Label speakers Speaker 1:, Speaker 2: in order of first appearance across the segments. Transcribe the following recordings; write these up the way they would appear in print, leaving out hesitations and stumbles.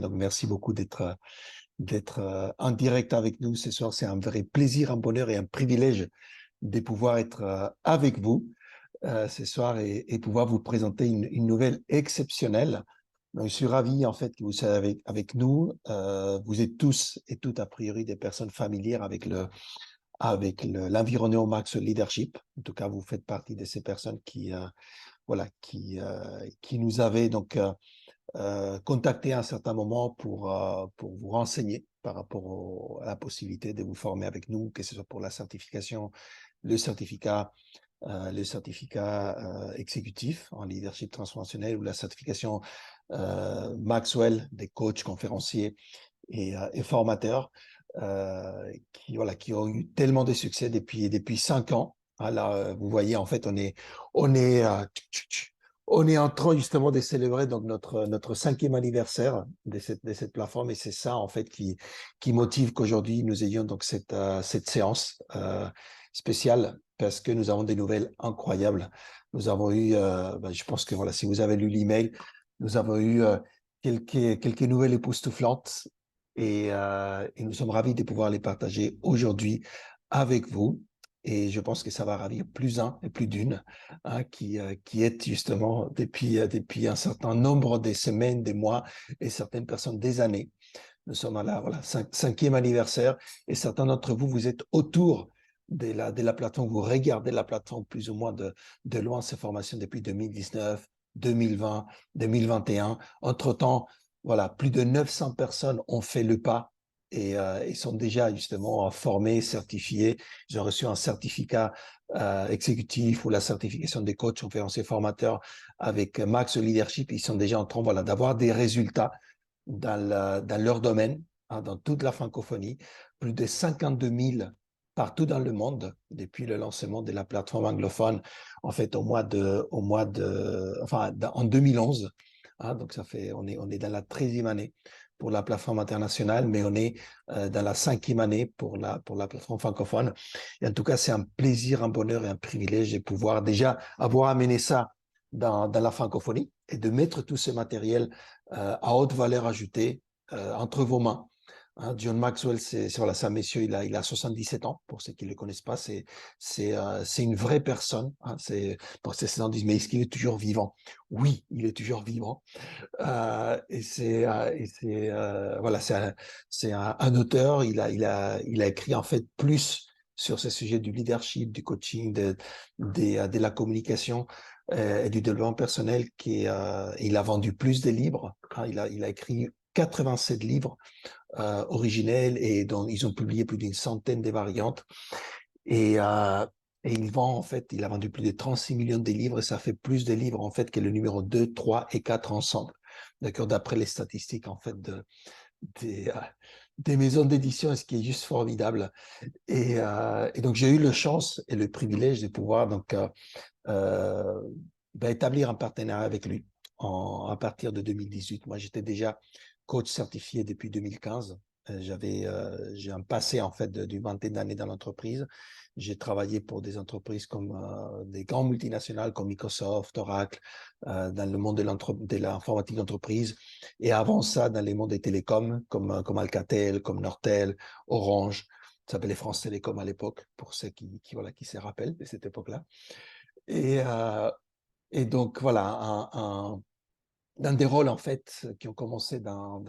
Speaker 1: Donc, merci beaucoup d'être en direct avec nous ce soir. C'est un vrai plaisir, un bonheur et un privilège de pouvoir être avec vous ce soir et pouvoir vous présenter une nouvelle exceptionnelle. Donc, je suis ravi en fait que vous soyez avec nous. Vous êtes tous et toutes a priori des personnes familières avec l'environnement Max Leadership. En tout cas, vous faites partie de ces personnes qui nous avaient contacté à un certain moment pour vous renseigner par rapport à la possibilité de vous former avec nous, que ce soit pour la certification, le certificat, exécutif en leadership transformationnel ou la certification Maxwell des coachs, conférenciers et formateurs qui ont eu tellement de succès depuis 5 ans. Là, vous voyez, en fait, on est, euh, on est en train justement de célébrer donc notre 5e anniversaire de cette plateforme et c'est ça en fait qui motive qu'aujourd'hui nous ayons donc cette séance spéciale parce que nous avons des nouvelles incroyables. Nous avons eu, je pense que voilà, si vous avez lu l'email, nous avons eu quelques nouvelles époustouflantes et nous sommes ravis de pouvoir les partager aujourd'hui avec vous. Et je pense que ça va ravir plus d'un et plus d'une qui est justement depuis un certain nombre de semaines, des mois et certaines personnes des années. Nous sommes à la voilà, 5e anniversaire et certains d'entre vous, vous êtes autour de la plateforme, vous regardez la plateforme plus ou moins de loin, ces formations depuis 2019, 2020, 2021. Entre-temps, voilà, plus de 900 personnes ont fait le pas et ils sont déjà justement formés, certifiés. Ils ont reçu un certificat exécutif ou la certification des coachs, conférenciers, formateurs avec Max Leadership. Ils sont déjà en train voilà, d'avoir des résultats dans leur domaine, dans toute la francophonie, plus de 52 000 partout dans le monde depuis le lancement de la plateforme anglophone, en fait, en 2011. Donc, on est dans la 13e année pour la plateforme internationale, mais on est dans la 5e année pour la plateforme francophone. Et en tout cas, c'est un plaisir, un bonheur et un privilège de pouvoir déjà avoir amené ça dans la francophonie et de mettre tout ce matériel à haute valeur ajoutée entre vos mains. John Maxwell, voilà, c'est un monsieur, il a 77 ans, pour ceux qui ne le connaissent pas, c'est une vraie personne. Pour ces gens disent, mais est-ce qu'il est toujours vivant? Oui, il est toujours vivant. Voilà, c'est un auteur, il a écrit en fait plus sur ce sujet du leadership, du coaching, de la communication et du développement personnel. Il a vendu plus de livres. Il a écrit 87 livres originels et dont ils ont publié plus d'une centaine de variantes. Et, euh, et il a vendu plus de 36 millions de livres et ça fait plus de livres en fait que le numéro 2, 3 et 4 ensemble. D'accord, d'après les statistiques en fait des, euh, des maisons d'édition, ce qui est juste formidable. Et donc j'ai eu la chance et le privilège de pouvoir euh, établir un partenariat avec lui à partir de 2018. Moi, j'étais déjà coach certifié depuis 2015. J'ai un passé en fait d'une vingtaine d'années dans l'entreprise. J'ai travaillé pour des entreprises comme des grands multinationales comme Microsoft, Oracle, dans le monde de l'informatique d'entreprise. Et avant ça, dans les mondes des télécoms comme Alcatel, comme Nortel, Orange. Ça s'appelait France Télécom à l'époque, pour ceux qui se rappellent de cette époque-là. Et, euh, et donc, voilà, dans des rôles, en fait, qui ont commencé dans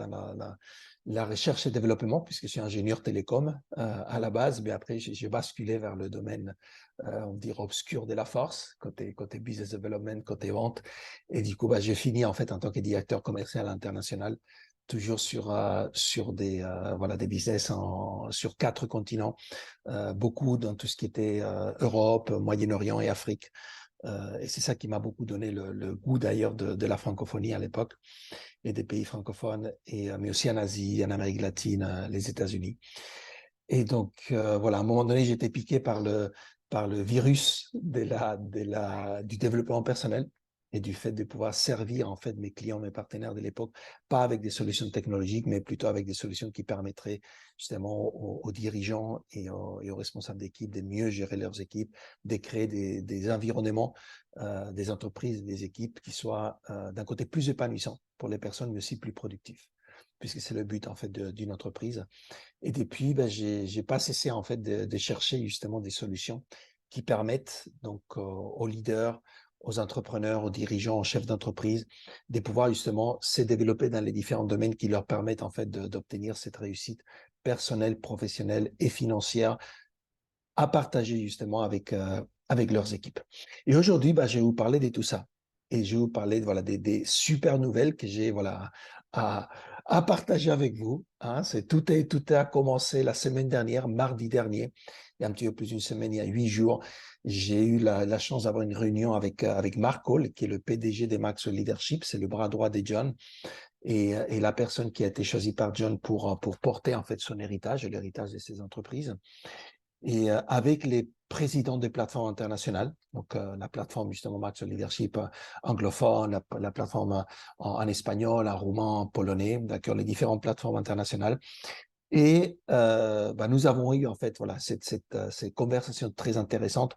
Speaker 1: la recherche et développement, puisque je suis ingénieur télécom à la base, mais après, j'ai basculé vers le domaine, on dirait, obscur de la force, côté business development, côté vente. Et du coup, j'ai fini, en fait, en tant que directeur commercial international, toujours sur des business sur 4 continents, beaucoup dans tout ce qui était Europe, Moyen-Orient et Afrique. Et c'est ça qui m'a beaucoup donné le goût d'ailleurs de la francophonie à l'époque et des pays francophones, mais aussi en Asie, en Amérique latine, les États-Unis. Et donc, voilà, à un moment donné, j'étais piqué par le virus du développement personnel et du fait de pouvoir servir en fait mes clients, mes partenaires de l'époque, pas avec des solutions technologiques, mais plutôt avec des solutions qui permettraient justement aux dirigeants et aux responsables d'équipe de mieux gérer leurs équipes, de créer des environnements, des entreprises, des équipes qui soient d'un côté plus épanouissants pour les personnes, mais aussi plus productifs. puisque c'est le but en fait d'une entreprise. Et depuis, ben, j'ai pas cessé en fait de chercher justement des solutions qui permettent donc aux leaders, aux entrepreneurs, aux dirigeants, aux chefs d'entreprise de pouvoir justement se développer dans les différents domaines qui leur permettent en fait d'obtenir cette réussite personnelle, professionnelle et financière à partager justement avec leurs équipes. Et aujourd'hui, bah, je vais vous parler de tout ça. Et je vais vous parler voilà, des super nouvelles que j'ai voilà, à, à partager avec vous. Hein. Tout a commencé la semaine dernière, mardi dernier, il y a un petit peu plus d'une semaine, il y a 8 jours. J'ai eu la chance d'avoir une réunion avec Mark Hall, qui est le PDG des Maxwell Leadership, c'est le bras droit de John, et la personne qui a été choisie par John pour porter en fait son héritage et l'héritage de ses entreprises et avec les présidents des plateformes internationales, donc la plateforme justement Maxwell Leadership anglophone, la plateforme en espagnol, en roumain, en polonais, d'accord, les différentes plateformes internationales. Et bah, nous avons eu en fait voilà cette conversation très intéressante.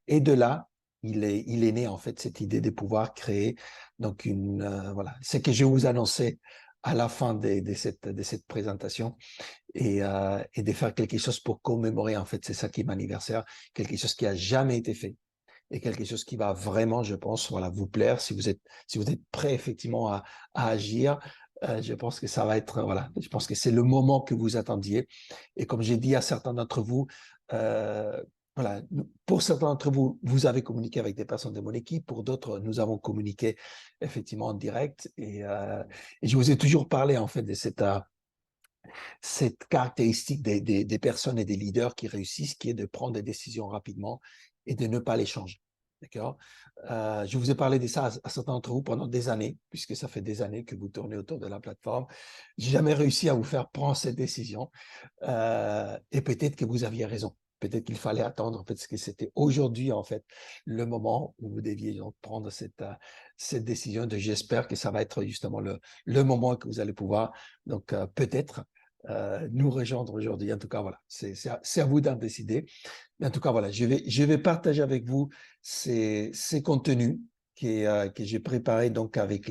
Speaker 1: Et de là, il est né en fait cette idée de pouvoir créer donc une voilà, ce que je vous annonçais à la fin de cette présentation et de faire quelque chose pour commémorer en fait c'est ça qui est mon anniversaire, quelque chose qui a jamais été fait et quelque chose qui va vraiment, je pense, voilà, vous plaire si vous êtes prêt effectivement à agir. Je pense que ça va être voilà, je pense que c'est le moment que vous attendiez. Et comme j'ai dit à certains d'entre vous, euh, voilà, pour certains d'entre vous, vous avez communiqué avec des personnes de mon équipe. Pour d'autres, nous avons communiqué effectivement en direct. Et je vous ai toujours parlé en fait de cette caractéristique des personnes et des leaders qui réussissent, qui est de prendre des décisions rapidement et de ne pas les changer. D'accord. Je vous ai parlé de ça à certains d'entre vous pendant des années, puisque ça fait des années que vous tournez autour de la plateforme. J'ai jamais réussi à vous faire prendre cette décision. Et peut-être que vous aviez raison. Peut-être qu'il fallait attendre, parce que c'était aujourd'hui, en fait, le moment où vous deviez donc prendre cette décision. J'espère que ça va être justement le moment que vous allez pouvoir, donc peut-être, nous rejoindre aujourd'hui. En tout cas, voilà, c'est à vous d'en décider. Mais en tout cas, voilà, je vais partager avec vous ces contenus que j'ai préparés donc avec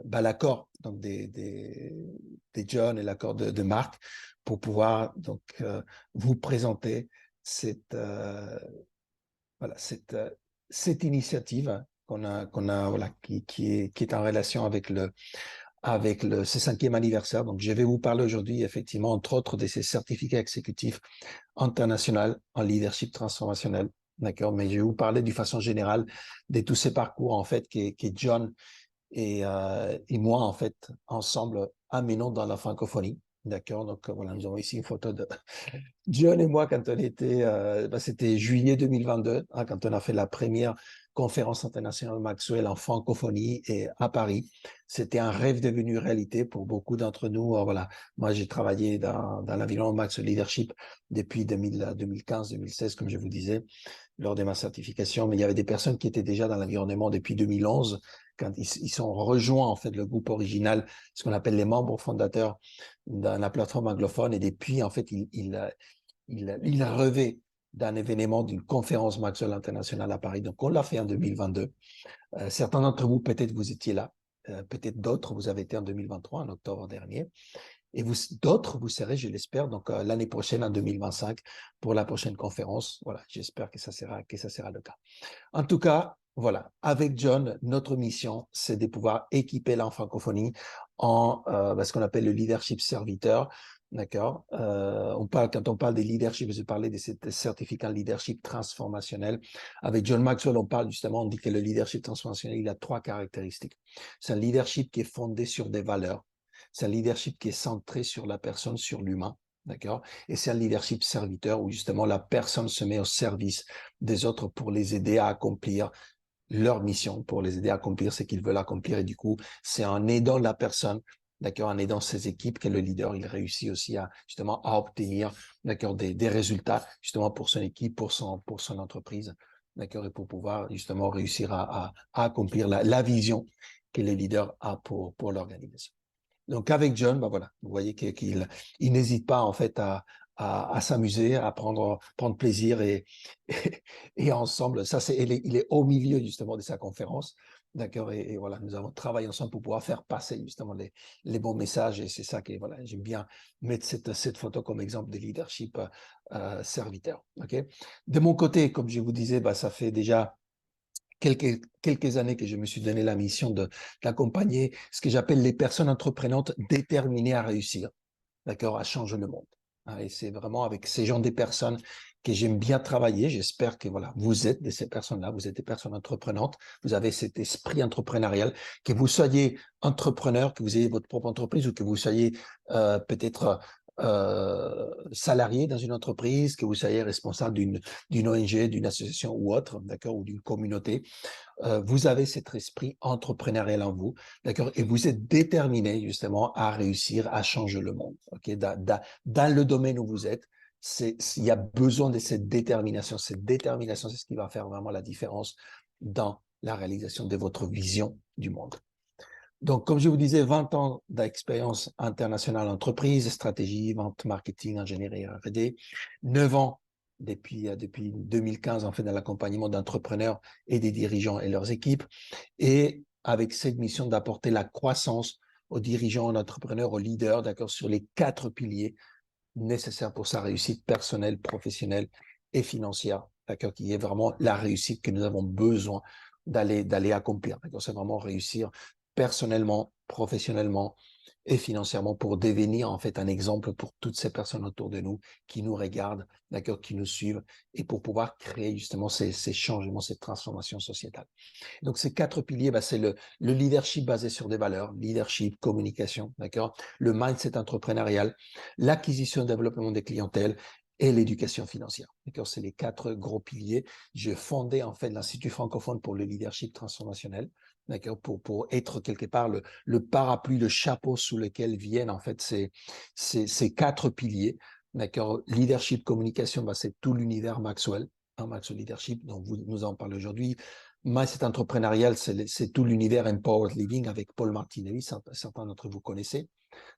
Speaker 1: l'accord donc des John et l'accord de Marc pour pouvoir donc vous présenter cette voilà cette initiative qu'on a voilà qui est en relation avec ce 5e anniversaire. Donc, je vais vous parler aujourd'hui, effectivement, entre autres, de ces certificats exécutifs internationaux en leadership transformationnel. D'accord? Mais je vais vous parler d'une façon générale de tous ces parcours, en fait, que John et moi, en fait, ensemble, amenons dans la francophonie. D'accord? Donc, voilà, nous avons ici une photo de John et moi quand on était, c'était juillet 2022, hein, quand on a fait la première conférence internationale Maxwell en francophonie et à Paris. C'était un rêve devenu réalité pour beaucoup d'entre nous. Voilà, moi j'ai travaillé dans l'environnement Maxwell Leadership depuis 2015-2016, comme je vous disais, lors de ma certification. Mais il y avait des personnes qui étaient déjà dans l'environnement depuis 2011, quand ils sont rejoints en fait le groupe original, ce qu'on appelle les membres fondateurs dans la plateforme anglophone. Et depuis, en fait, il rêvait d'un événement, d'une conférence Maxwell internationale à Paris. Donc, on l'a fait en 2022. Certains d'entre vous, peut-être vous étiez là. Peut-être d'autres, vous avez été en 2023, en octobre dernier. Et d'autres, vous serez, je l'espère, donc l'année prochaine, en 2025, pour la prochaine conférence. Voilà, j'espère que ça sera le cas. En tout cas, voilà, avec John, notre mission, c'est de pouvoir équiper la francophonie en ce qu'on appelle le leadership serviteur. D'accord. Quand on parle des leadership, je parlais de ces certificats leadership transformationnel. Avec John Maxwell, on parle justement, on dit que le leadership transformationnel, il a 3 caractéristiques. C'est un leadership qui est fondé sur des valeurs. C'est un leadership qui est centré sur la personne, sur l'humain. D'accord. Et c'est un leadership serviteur où justement la personne se met au service des autres pour les aider à accomplir leur mission, pour les aider à accomplir ce qu'ils veulent accomplir. Et du coup, c'est en aidant la personne, d'accord, en aidant ses équipes que le leader, il réussit aussi à justement à obtenir, d'accord, des résultats justement pour son équipe, pour son entreprise, d'accord, et pour pouvoir justement réussir à accomplir la vision que le leader a pour l'organisation. Donc avec John, ben voilà, vous voyez qu'il il n'hésite pas en fait à s'amuser, à prendre plaisir et ensemble, ça c'est il est au milieu justement de sa conférence. D'accord, et voilà, nous avons travaillé ensemble pour pouvoir faire passer justement les bons messages, et c'est ça que voilà, j'aime bien mettre cette photo comme exemple de leadership serviteur. Ok. De mon côté, comme je vous disais, bah, ça fait déjà quelques années que je me suis donné la mission d'accompagner ce que j'appelle les personnes entreprenantes déterminées à réussir, d'accord, à changer le monde. Et c'est vraiment avec ces gens des personnes que j'aime bien travailler. J'espère que voilà, vous êtes de ces personnes-là, vous êtes des personnes entreprenantes, vous avez cet esprit entrepreneurial, que vous soyez entrepreneur, que vous ayez votre propre entreprise ou que vous soyez peut-être salarié dans une entreprise, que vous soyez responsable d'une ONG, d'une association ou autre, d'accord, ou d'une communauté. Vous avez cet esprit entrepreneurial en vous, d'accord, et vous êtes déterminé justement à réussir à changer le monde. Ok, dans le domaine où vous êtes, il y a besoin de cette détermination. Cette détermination, c'est ce qui va faire vraiment la différence dans la réalisation de votre vision du monde. Donc, comme je vous disais, 20 ans d'expérience internationale en entreprise, stratégie, vente, marketing, ingénierie R&D, 9 ans depuis 2015 en fait dans l'accompagnement d'entrepreneurs et des dirigeants et leurs équipes, et avec cette mission d'apporter la croissance aux dirigeants, aux entrepreneurs, aux leaders, d'accord, sur les 4 piliers nécessaires pour sa réussite personnelle, professionnelle et financière, d'accord, qui est vraiment la réussite que nous avons besoin d'aller accomplir. D'accord, c'est vraiment réussir personnellement, professionnellement et financièrement pour devenir en fait un exemple pour toutes ces personnes autour de nous qui nous regardent, d'accord, qui nous suivent, et pour pouvoir créer justement ces changements, cette transformation sociétale. Donc, ces 4 piliers, bah, c'est le leadership basé sur des valeurs, leadership, communication, d'accord, le mindset entrepreneurial, l'acquisition et développement des clientèles et l'éducation financière. D'accord, c'est les 4 gros piliers. J'ai fondé en fait l'Institut francophone pour le leadership transformationnel, d'accord, pour être quelque part le parapluie, le chapeau sous lequel viennent en fait ces 4 piliers. D'accord, leadership, communication, bah, c'est tout l'univers Maxwell, Maxwell Leadership, dont nous en parlons aujourd'hui. Mindset entrepreneurial, c'est tout l'univers Empowered Living avec Paul Martinelli, certains d'entre vous connaissez.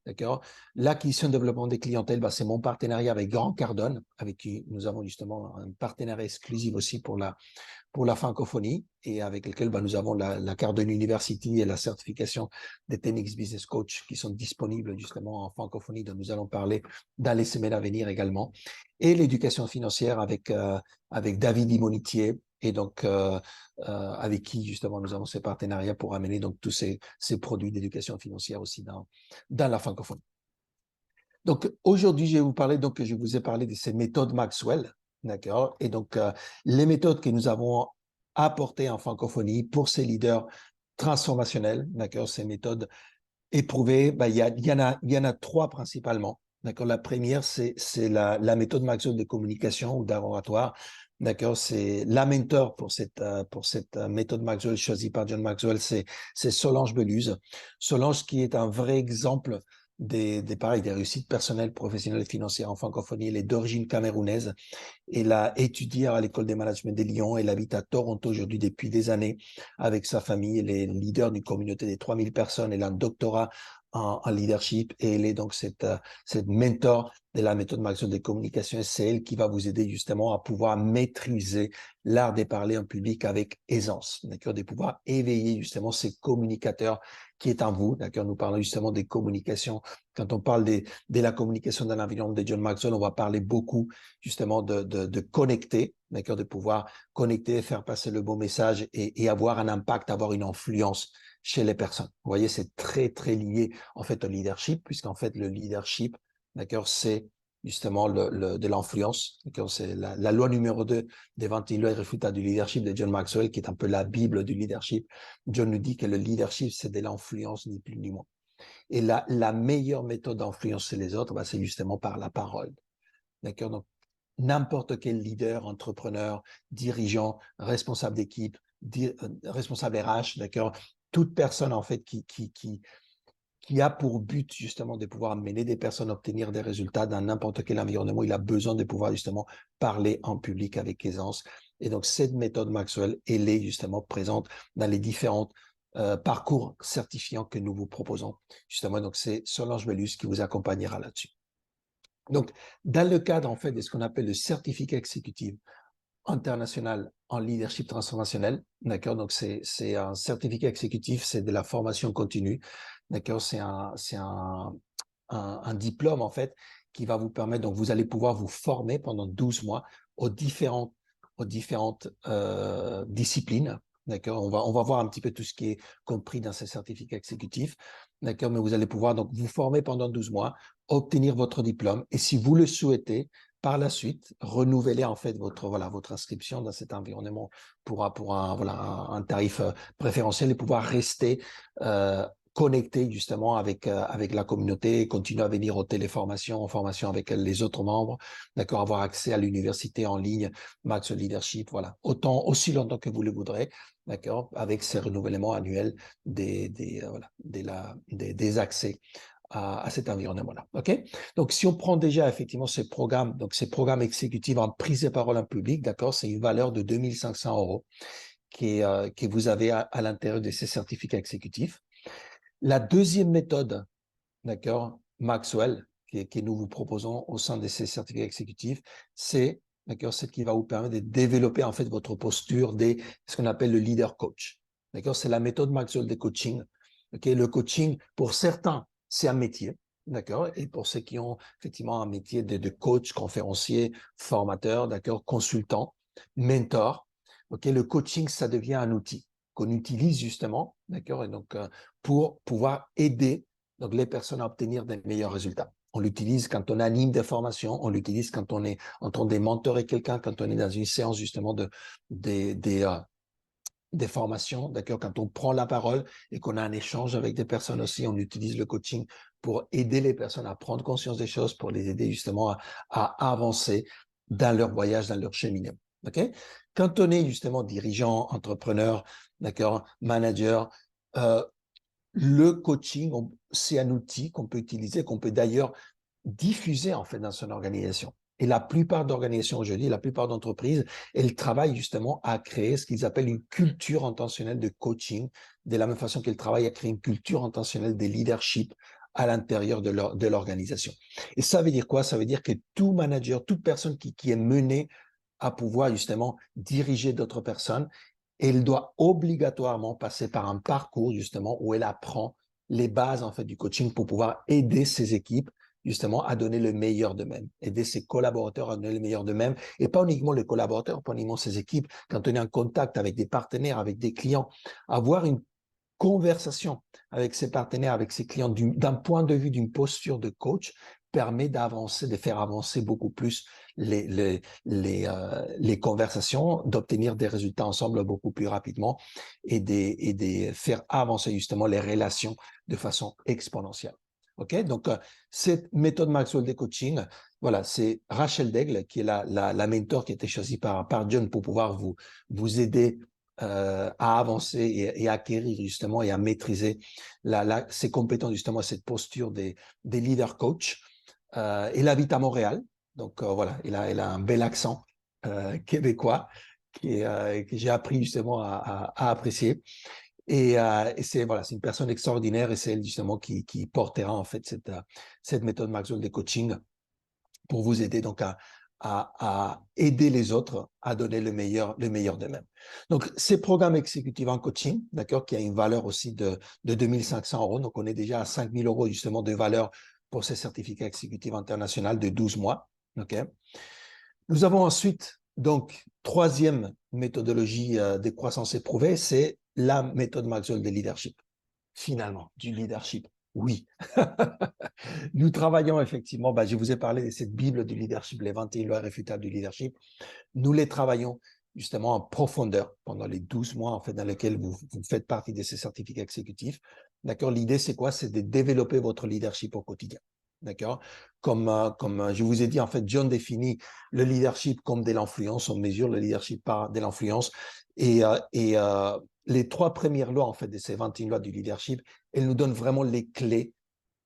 Speaker 1: D'accord. L'acquisition et développement des clientèles, bah, c'est mon partenariat avec Grant Cardone, avec qui nous avons justement un partenariat exclusif aussi pour la francophonie, et avec lequel bah, nous avons la Cardone University et la certification des TEDx Business Coach qui sont disponibles justement en francophonie, dont nous allons parler dans les semaines à venir également. Et l'éducation financière avec David Imonitier, et donc avec qui justement nous avons ces partenariats pour amener donc tous ces produits d'éducation financière aussi dans la francophonie. Donc aujourd'hui, je vais vous parler, donc je vous ai parlé de ces méthodes Maxwell, d'accord? Et donc les méthodes que nous avons apportées en francophonie pour ces leaders transformationnels, d'accord? Ces méthodes éprouvées, ben, il y en a 3 principalement. D'accord? La première, c'est la méthode Maxwell de communication ou d'oratoire. D'accord? C'est la mentor pour cette méthode Maxwell choisie par John Maxwell, c'est Solange Beluse. Solange qui est un vrai exemple pareil, des réussites personnelles, professionnelles et financières en francophonie. Elle est d'origine camerounaise. Elle a étudié à l'école de management de Lyon. Elle habite à Toronto aujourd'hui depuis des années avec sa famille. Elle est leader d'une communauté de 3000 personnes. Elle a un doctorat en leadership, et elle est donc cette mentor de la méthode Maxwell des communications. C'est elle qui va vous aider justement à pouvoir maîtriser l'art de parler en public avec aisance, d'accord, de pouvoir éveiller justement ces communicateurs qui est en vous, d'accord. Nous parlons justement des communications. Quand on parle de la communication dans l'environnement de John Maxwell, on va parler beaucoup justement de connecter, d'accord, de pouvoir connecter, faire passer le bon message et avoir un impact, avoir une influence chez les personnes. Vous voyez, c'est très, très lié en fait au leadership, puisqu'en fait le leadership, d'accord, c'est justement de l'influence. C'est la loi numéro 2 des 21 lois irréfutables du leadership de John Maxwell, qui est un peu la Bible du leadership. John nous dit que le leadership, c'est de l'influence, ni plus ni moins. Et la meilleure méthode d'influencer les autres, bah, c'est justement par la parole. D'accord? Donc, n'importe quel leader, entrepreneur, dirigeant, responsable d'équipe, responsable RH, d'accord? Toute personne, en fait, qui a pour but, justement, de pouvoir mener des personnes à obtenir des résultats dans n'importe quel environnement, il a besoin de pouvoir, justement, parler en public avec aisance. Et donc, cette méthode Maxwell, elle est, justement, présente dans les différents parcours certifiants que nous vous proposons. Justement, donc, c'est Solange Belus qui vous accompagnera là-dessus. Donc, dans le cadre, en fait, de ce qu'on appelle le certificat exécutif, international en leadership transformationnel, d'accord? Donc, c'est un certificat exécutif, c'est de la formation continue, d'accord? C'est un diplôme, en fait, qui va vous permettre, donc vous allez pouvoir vous former pendant 12 mois aux différentes disciplines, d'accord? On va voir un petit peu tout ce qui est compris dans ces certificats exécutifs, d'accord? Mais vous allez pouvoir donc vous former pendant 12 mois, obtenir votre diplôme, et si vous le souhaitez, par la suite, renouveler en fait votre inscription dans cet environnement pour un tarif préférentiel et pouvoir rester connecté justement avec la communauté, continuer à venir aux téléformations, en formation avec les autres membres, d'accord, avoir accès à l'université en ligne, Max Leadership, voilà, aussi longtemps que vous le voudrez, d'accord, avec ces renouvellements annuels des accès à cet environnement-là. OK? Donc, si on prend déjà effectivement ces programmes exécutifs en prise de parole en public, d'accord, c'est une valeur de 2500 euros que vous avez à l'intérieur de ces certificats exécutifs. La deuxième méthode, d'accord, Maxwell, que nous vous proposons au sein de ces certificats exécutifs, c'est d'accord, celle qui va vous permettre de développer en fait votre posture ce qu'on appelle le leader coach. D'accord, c'est la méthode Maxwell de coaching. Okay, le coaching, pour certains, c'est un métier. D'accord, et pour ceux qui ont effectivement un métier de coach, conférencier, formateur, d'accord, consultant, mentor, ok, le coaching, ça devient un outil qu'on utilise justement, d'accord, et donc pour pouvoir aider donc les personnes à obtenir des meilleurs résultats. On l'utilise quand on anime des formations, on l'utilise quand on est en train de mentorer quelqu'un, quand on est dans une séance justement des formations, d'accord, quand on prend la parole et qu'on a un échange avec des personnes aussi, on utilise le coaching pour aider les personnes à prendre conscience des choses, pour les aider justement à avancer dans leur voyage, dans leur cheminement. Okay? Quand on est justement dirigeant, entrepreneur, d'accord, manager, le coaching, c'est un outil qu'on peut utiliser, qu'on peut d'ailleurs diffuser en fait dans son organisation. Et la plupart d'organisations aujourd'hui, la plupart d'entreprises, elles travaillent justement à créer ce qu'ils appellent une culture intentionnelle de coaching, de la même façon qu'elles travaillent à créer une culture intentionnelle de leadership à l'intérieur de l'organisation. Et ça veut dire quoi? Ça veut dire que tout manager, toute personne qui est menée à pouvoir justement diriger d'autres personnes, elle doit obligatoirement passer par un parcours justement où elle apprend les bases en fait du coaching pour pouvoir aider ses équipes justement à donner le meilleur d'eux-mêmes, aider ses collaborateurs à donner le meilleur d'eux-mêmes et pas uniquement les collaborateurs, pas uniquement ses équipes, quand on est en contact avec des partenaires, avec des clients, avoir une conversation avec ses partenaires, avec ses clients, d'un point de vue d'une posture de coach, permet d'avancer, de faire avancer beaucoup plus les conversations, d'obtenir des résultats ensemble beaucoup plus rapidement et de faire avancer justement les relations de façon exponentielle. OK? Donc, cette méthode Maxwell de coaching, voilà, c'est Rachel Daigle qui est la mentor qui a été choisie par John pour pouvoir vous aider à avancer et à acquérir justement et à maîtriser ses compétences justement, cette posture des leaders coach. Il habite à Montréal, donc voilà, il a un bel accent québécois que j'ai appris justement à apprécier. Et c'est voilà, c'est une personne extraordinaire et c'est elle justement qui portera en fait cette méthode Maxwell de coaching pour vous aider donc à aider les autres à donner le meilleur d'eux-mêmes. Donc, ces programmes exécutifs en coaching, d'accord, qui a une valeur aussi de 2500 euros. Donc, on est déjà à 5000 euros justement de valeur pour ces certificats exécutifs internationaux de 12 mois. OK. Nous avons ensuite, donc, troisième méthodologie de croissance éprouvée, c'est la méthode Maxwell de leadership. Finalement, du leadership. Oui. Nous travaillons effectivement, je vous ai parlé de cette Bible du leadership, les 21 lois irréfutables du leadership. Nous les travaillons justement en profondeur pendant les 12 mois en fait, dans lesquels vous faites partie de ces certificats exécutifs. D'accord? L'idée, c'est quoi? C'est de développer votre leadership au quotidien. D'accord? Comme je vous ai dit, en fait, John définit le leadership comme de l'influence. On mesure le leadership par de l'influence. Et les trois premières lois, en fait, de ces 21 lois du leadership, elles nous donnent vraiment les clés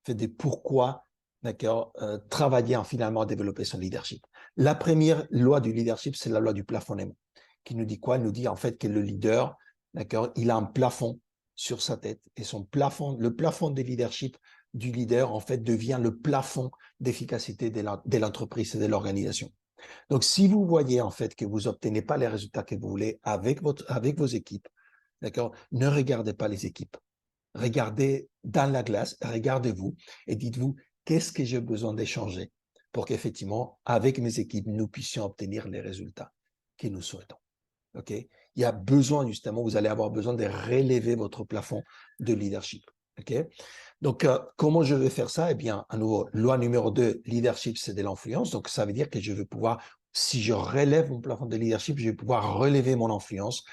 Speaker 1: de pourquoi, d'accord, travailler finalement à développer son leadership. La première loi du leadership, c'est la loi du plafonnement, qui nous dit quoi? Elle nous dit en fait que le leader, d'accord, il a un plafond sur sa tête et son plafond, le plafond de leadership du leader, en fait, devient le plafond d'efficacité de l'entreprise et de l'organisation. Donc, si vous voyez en fait que vous n'obtenez pas les résultats que vous voulez avec vos équipes, d'accord, ne regardez pas les équipes. Regardez dans la glace, regardez-vous et dites-vous, qu'est-ce que j'ai besoin d'échanger pour qu'effectivement, avec mes équipes, nous puissions obtenir les résultats que nous souhaitons. OK? Il y a besoin, justement, vous allez avoir besoin de relever votre plafond de leadership. OK? Donc, comment je vais faire ça? Eh bien, à nouveau, loi numéro 2, leadership, c'est de l'influence. Donc, ça veut dire que je vais pouvoir, si je relève mon plafond de leadership, je vais pouvoir relever mon influence.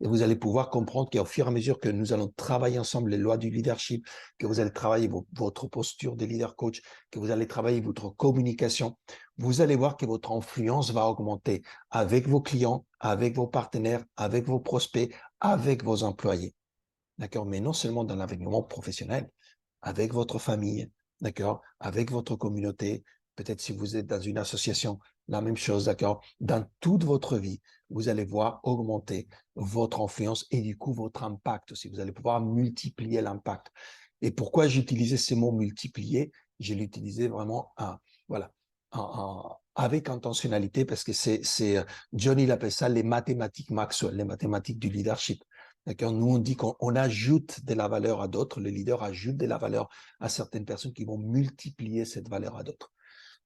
Speaker 1: Et vous allez pouvoir comprendre qu'au fur et à mesure que nous allons travailler ensemble les lois du leadership, que vous allez travailler votre posture de leader coach, que vous allez travailler votre communication, vous allez voir que votre influence va augmenter avec vos clients, avec vos partenaires, avec vos prospects, avec vos employés. D'accord? Mais non seulement dans l'environnement professionnel, avec votre famille, d'accord? Avec votre communauté, peut-être si vous êtes dans une association, la même chose, d'accord? Dans toute votre vie, vous allez voir augmenter votre influence et du coup votre impact aussi. Vous allez pouvoir multiplier l'impact. Et pourquoi j'utilisais ce mot multiplier? Je l'utilisais vraiment voilà, avec intentionnalité parce que Johnny l'appelle ça les mathématiques Maxwell, les mathématiques du leadership. D'accord? Nous, on dit qu'on ajoute de la valeur à d'autres, le leader ajoute de la valeur à certaines personnes qui vont multiplier cette valeur à d'autres.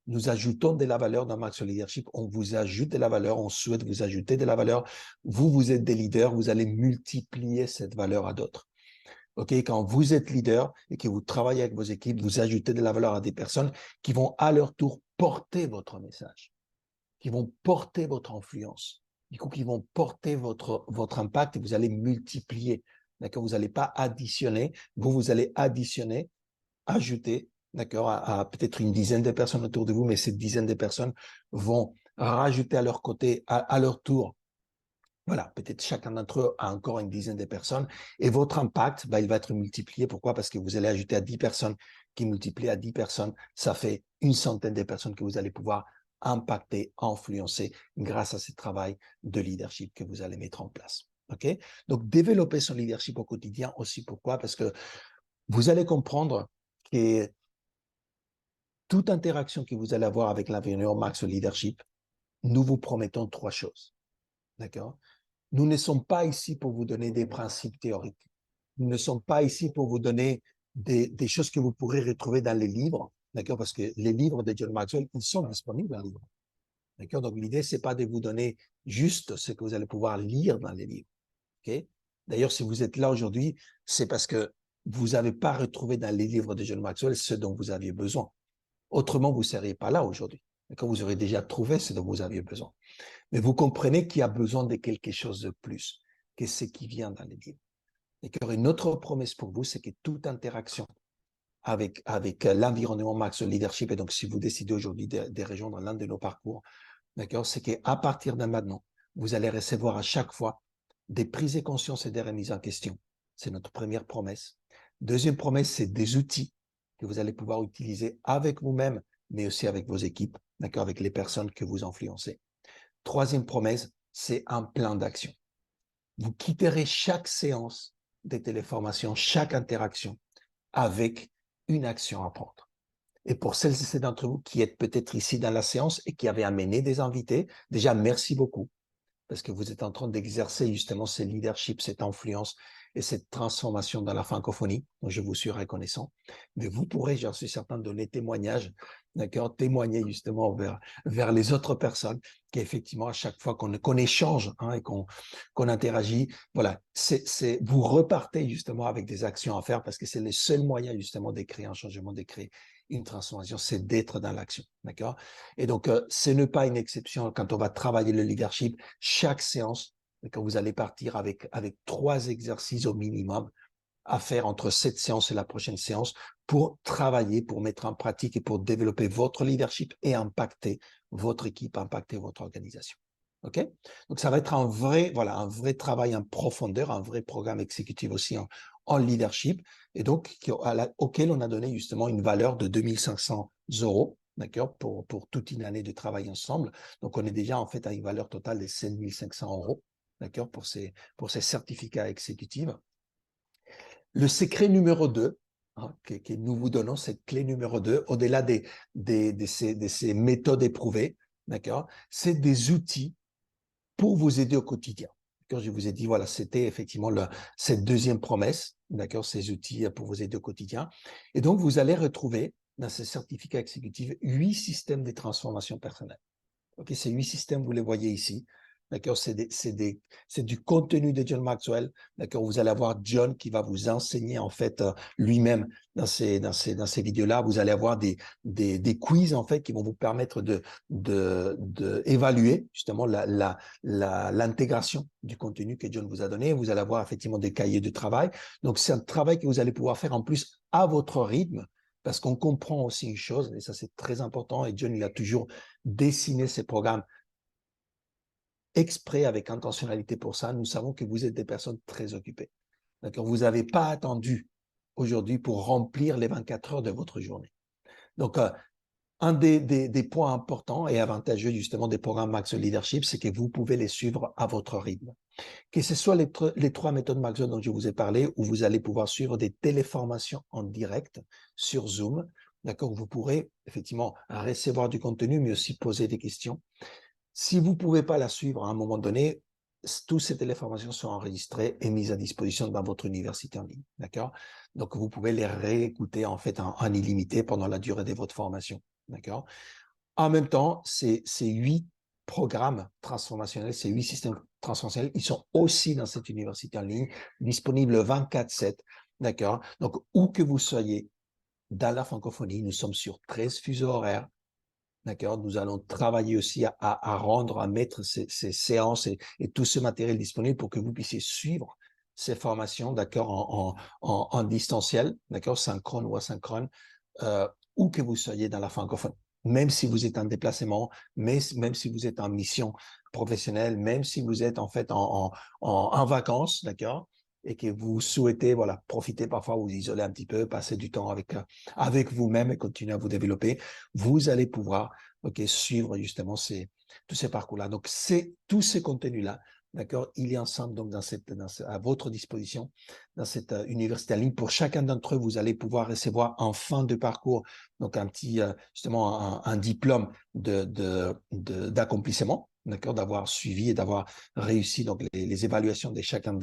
Speaker 1: Nous ajoutons de la valeur dans Maxwell Leadership, on vous ajoute de la valeur, on souhaite vous ajouter de la valeur. Vous êtes des leaders, vous allez multiplier cette valeur à d'autres. OK? Quand vous êtes leader et que vous travaillez avec vos équipes, vous ajoutez de la valeur à des personnes qui vont à leur tour porter votre message, qui vont porter votre influence, du coup, qui vont porter votre impact et vous allez multiplier. D'accord? Vous n'allez pas additionner, vous allez additionner, ajouter, d'accord, à peut-être une dizaine de personnes autour de vous, mais cette dizaine de personnes vont rajouter à leur côté, à leur tour. Voilà, peut-être chacun d'entre eux a encore une dizaine de personnes et votre impact, il va être multiplié. Pourquoi? Parce que vous allez ajouter à 10 personnes qui multiplient à 10 personnes. Ça fait une centaine de personnes que vous allez pouvoir impacter, influencer grâce à ce travail de leadership que vous allez mettre en place. OK? Donc, développer son leadership au quotidien aussi. Pourquoi? Parce que vous allez comprendre que toute interaction que vous allez avoir avec l'environnement Max Leadership, nous vous promettons 3 choses. D'accord? Nous ne sommes pas ici pour vous donner des principes théoriques. Nous ne sommes pas ici pour vous donner des choses que vous pourrez retrouver dans les livres, d'accord? Parce que les livres de John Maxwell, ils sont disponibles en livre, d'accord? Donc, l'idée, c'est pas de vous donner juste ce que vous allez pouvoir lire dans les livres, ok? D'ailleurs, si vous êtes là aujourd'hui, c'est parce que vous n'avez pas retrouvé dans les livres de John Maxwell ce dont vous aviez besoin. Autrement, vous ne seriez pas là aujourd'hui. D'accord? Vous aurez déjà trouvé ce dont vous aviez besoin. Mais vous comprenez qu'il y a besoin de quelque chose de plus que ce qui vient dans les livres. Et notre promesse pour vous, c'est que toute interaction avec l'environnement Max Leadership, et donc si vous décidez aujourd'hui de rejoindre l'un de nos parcours, d'accord, c'est qu'à partir de maintenant, vous allez recevoir à chaque fois des prises de conscience et des remises en question. C'est notre première promesse. Deuxième promesse, c'est des outils que vous allez pouvoir utiliser avec vous-même, mais aussi avec vos équipes, d'accord, avec les personnes que vous influencez. Troisième promesse, c'est un plan d'action. Vous quitterez chaque séance de téléformation, chaque interaction avec une action à prendre. Et pour celles et ceux d'entre vous qui êtes peut-être ici dans la séance et qui avaient amené des invités, déjà merci beaucoup parce que vous êtes en train d'exercer justement ce leadership, cette influence et cette transformation dans la francophonie. Donc, je vous suis reconnaissant. Mais vous pourrez, j'en suis certain, donner témoignage, d'accord, témoigner justement vers les autres personnes qu'effectivement, à chaque fois qu'on échange et qu'on interagit, voilà, vous repartez justement avec des actions à faire parce que c'est le seul moyen justement de créer un changement, de créer une transformation, c'est d'être dans l'action, d'accord? Et donc, ce n'est pas une exception quand on va travailler le leadership. Chaque séance, quand vous allez partir avec 3 exercices au minimum à faire entre cette séance et la prochaine séance pour travailler, pour mettre en pratique et pour développer votre leadership et impacter votre équipe, impacter votre organisation. OK? Donc, ça va être un vrai travail en profondeur, un vrai programme exécutif aussi en leadership et donc auquel on a donné justement une valeur de 2500 €, d'accord, pour toute une année de travail ensemble. Donc, on est déjà en fait à une valeur totale de 7500 €, d'accord, pour ces certificats exécutifs. Le secret numéro 2, que nous vous donnons, cette clé numéro 2, au-delà de ces méthodes éprouvées, d'accord, c'est des outils pour vous aider au quotidien. Quand je vous ai dit, voilà, c'était effectivement cette deuxième promesse, d'accord, ces outils pour vous aider au quotidien. Et donc, vous allez retrouver dans ces certificats exécutifs 8 systèmes de transformation personnelle. Ok, ces 8 systèmes, vous les voyez ici. D'accord, c'est du contenu de John Maxwell. D'accord, vous allez avoir John qui va vous enseigner en fait lui-même dans ces vidéos-là. Vous allez avoir des quiz en fait qui vont vous permettre de évaluer justement l'intégration du contenu que John vous a donné. Vous allez avoir effectivement des cahiers de travail. Donc, c'est un travail que vous allez pouvoir faire en plus à votre rythme. Parce qu'on comprend aussi une chose, et ça c'est très important, et John il a toujours dessiné ses programmes exprès avec intentionnalité pour ça. Nous savons que vous êtes des personnes très occupées. D'accord? Vous n'avez pas attendu aujourd'hui pour remplir les 24 heures de votre journée. Donc, un des points importants et avantageux justement des programmes Maxwell Leadership, c'est que vous pouvez les suivre à votre rythme. Que ce soit les 3 méthodes Maxwell dont je vous ai parlé, où vous allez pouvoir suivre des téléformations en direct sur Zoom, d'accord, vous pourrez effectivement recevoir du contenu, mais aussi poser des questions. Si vous ne pouvez pas la suivre à un moment donné, toutes ces téléformations sont enregistrées et mises à disposition dans votre université en ligne, d'accord? Donc, vous pouvez les réécouter en fait en illimité pendant la durée de votre formation, d'accord? En même temps, ces 8 programmes transformationnels, ces 8 systèmes transformationnels, ils sont aussi dans cette université en ligne, disponibles 24/7, d'accord? Donc, où que vous soyez dans la francophonie, nous sommes sur 13 fuseaux horaires, d'accord? Nous allons travailler aussi à rendre, à mettre ces séances et tout ce matériel disponible pour que vous puissiez suivre ces formations, d'accord, en distanciel, d'accord, synchrone ou asynchrone, où que vous soyez dans la francophonie. Même si vous êtes en déplacement, même si vous êtes en mission professionnelle, même si vous êtes en fait en vacances, d'accord, et que vous souhaitez, voilà, profiter parfois, vous isoler un petit peu, passer du temps avec vous-même et continuer à vous développer, vous allez pouvoir, ok, suivre justement tous ces parcours-là. Donc, tous ces contenus-là, d'accord, il est ensemble donc à votre disposition dans cette université en ligne. Pour chacun d'entre eux, vous allez pouvoir recevoir en fin de parcours donc un petit justement un diplôme d'accomplissement, d'accord, d'avoir suivi et d'avoir réussi donc les évaluations de chacun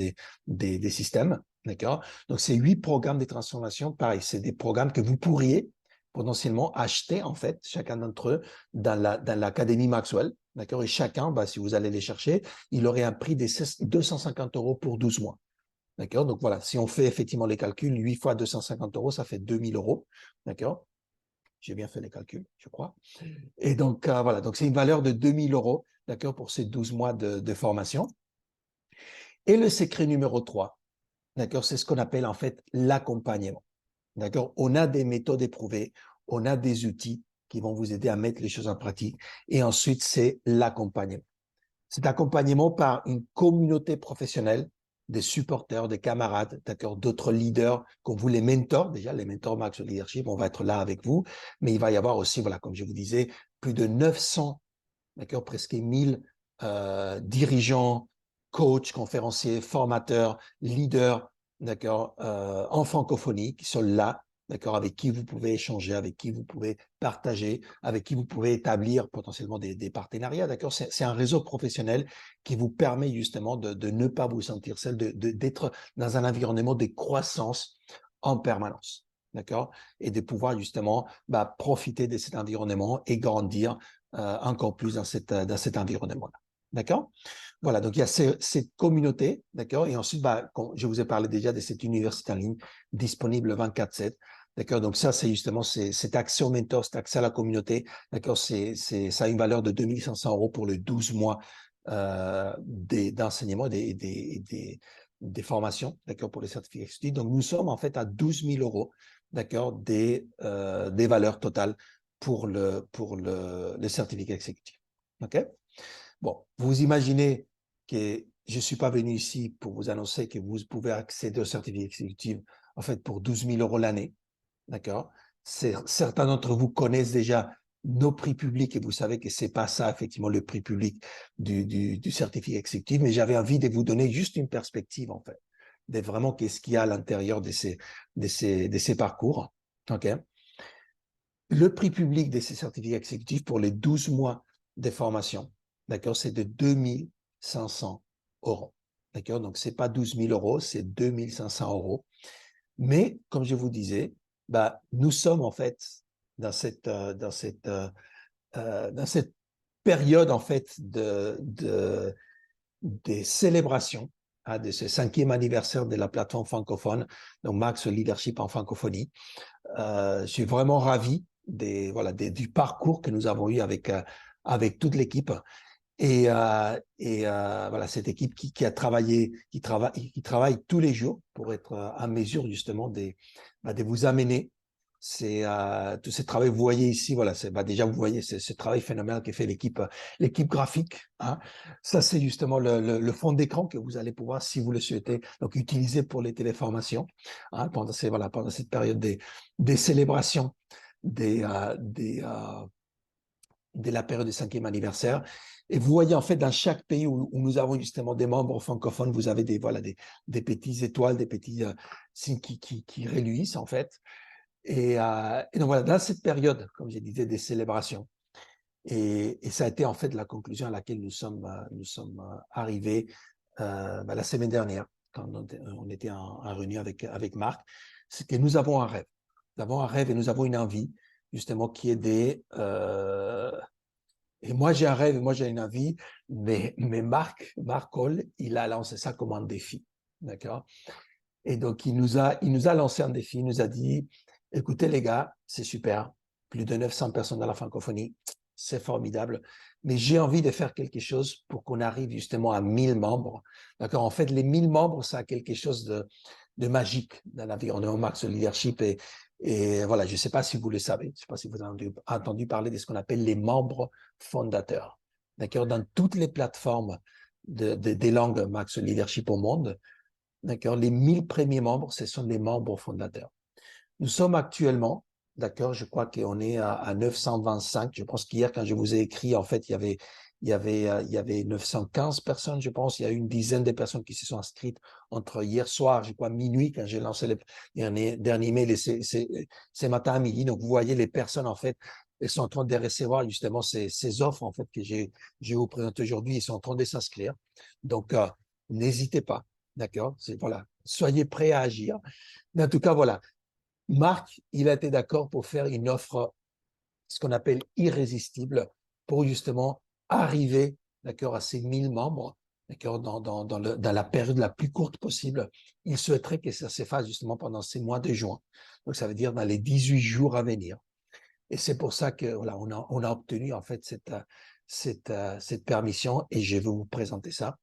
Speaker 1: des systèmes, d'accord. Donc ces 8 programmes de transformation, pareil, c'est des programmes que vous pourriez potentiellement acheter en fait chacun d'entre eux dans l'académie Maxwell, d'accord. Et chacun, bah, si vous allez les chercher, il aurait un prix de 250 € pour 12 mois. D'accord? Donc voilà, si on fait effectivement les calculs, 8 fois 250 €, ça fait 2000 €. D'accord? J'ai bien fait les calculs, je crois. Et donc, voilà, donc c'est une valeur de 2000 €, d'accord, pour ces 12 mois de formation. Et le secret numéro 3, d'accord, c'est ce qu'on appelle en fait l'accompagnement. D'accord? On a des méthodes éprouvées, on a des outils qui vont vous aider à mettre les choses en pratique. Et ensuite, c'est l'accompagnement. Cet accompagnement par une communauté professionnelle, des supporters, des camarades, d'accord, d'autres leaders, comme vous les mentors, déjà les mentors Maxwell Leadership, on va être là avec vous, mais il va y avoir aussi, voilà, comme je vous disais, plus de 900, d'accord, presque 1000 dirigeants, coachs, conférenciers, formateurs, leaders, d'accord, en francophonie qui sont là, d'accord, avec qui vous pouvez échanger, avec qui vous pouvez partager, avec qui vous pouvez établir potentiellement des partenariats, d'accord. C'est un réseau professionnel qui vous permet justement de ne pas vous sentir seul, d'être dans un environnement de croissance en permanence, d'accord, et de pouvoir justement profiter de cet environnement et grandir encore plus dans cet environnement-là. D'accord? Voilà, donc il y a cette communauté, d'accord? Et ensuite, je vous ai parlé déjà de cette université en ligne disponible 24/7. D'accord? Donc ça, c'est justement cet accès au mentor, cet accès à la communauté. D'accord? Ça a une valeur de 2500 € pour les 12 mois d'enseignement, des formations, d'accord, pour les certificats exécutifs. Donc nous sommes en fait à 12 000 €, d'accord, des valeurs totales pour le certificat exécutif. OK? Bon, vous imaginez que je ne suis pas venu ici pour vous annoncer que vous pouvez accéder au certificat exécutif en fait pour 12 000 € l'année. D'accord? Certains d'entre vous connaissent déjà nos prix publics et vous savez que c'est pas ça effectivement le prix public du certificat exécutif, mais j'avais envie de vous donner juste une perspective en fait, de vraiment qu'est-ce qu'il y a à l'intérieur de ces parcours. OK? Le prix public de ces certificats exécutifs pour les 12 mois des formations. D'accord? C'est de 2500 euros. D'accord? Donc, ce n'est pas 12 000 euros, c'est 2500 euros. Mais, comme je vous disais, bah, nous sommes en fait dans cette période en fait des célébrations de ce 5e anniversaire de la plateforme francophone, donc Max Leadership en francophonie. Je suis vraiment ravi du parcours que nous avons eu avec toute l'équipe. Voilà, cette équipe qui a travaillé, qui travaille tous les jours pour être en mesure justement de vous amener tout ce travail. Vous voyez ici, voilà, déjà vous voyez ce travail phénoménal que fait l'équipe graphique. Hein. Ça, c'est justement le fond d'écran que vous allez pouvoir, si vous le souhaitez, donc utiliser pour les téléformations hein, pendant cette période des célébrations de la période du 5e anniversaire. Et vous voyez en fait dans chaque pays où nous avons justement des membres francophones, vous avez des petites étoiles, des petits signes qui reluisent en fait. Et donc voilà, dans cette période, comme je disais, des célébrations. Et ça a été en fait la conclusion à laquelle nous sommes arrivés la semaine dernière, quand on était en réunion avec Marc, c'est que nous avons un rêve. Nous avons un rêve et nous avons une envie, justement, qui est et moi, j'ai un rêve, et moi, j'ai une envie, mais Marc Cole, il a lancé ça comme un défi. D'accord? Et donc, il nous a lancé un défi, il nous a dit, écoutez, les gars, c'est super, plus de 900 personnes dans la francophonie, c'est formidable, mais j'ai envie de faire quelque chose pour qu'on arrive justement à 1000 membres. D'accord? En fait, les 1000 membres, ça a quelque chose de magique dans l'environnement Max Leadership. Et voilà, je ne sais pas si vous le savez, je ne sais pas si vous avez entendu parler de ce qu'on appelle les membres fondateurs. D'accord? Dans toutes les plateformes des langues Max Leadership au monde, d'accord, les 1000 premiers membres, ce sont les membres fondateurs. Nous sommes actuellement, d'accord, je crois qu'on est à 925. Je pense qu'hier, quand je vous ai écrit, en fait, il y avait 915 personnes, je pense. Il y a eu une dizaine de personnes qui se sont inscrites entre hier soir, je crois, minuit, quand j'ai lancé le dernier mail, et c'est matin à midi. Donc, vous voyez, les personnes, en fait, elles sont en train de recevoir justement ces offres, en fait, que j'ai vous présentées aujourd'hui. Ils sont en train de s'inscrire. Donc, n'hésitez pas, d'accord? Voilà, soyez prêts à agir. Mais en tout cas, voilà. Marc, il a été d'accord pour faire une offre, ce qu'on appelle irrésistible, pour justement arriver, d'accord, à ces 1000 membres, d'accord, dans la période la plus courte possible. Il souhaiterait que ça se fasse justement pendant ces mois de juin. Donc, ça veut dire dans les 18 jours à venir. Et c'est pour ça que, voilà, on a obtenu, en fait, cette permission, et je vais vous présenter ça.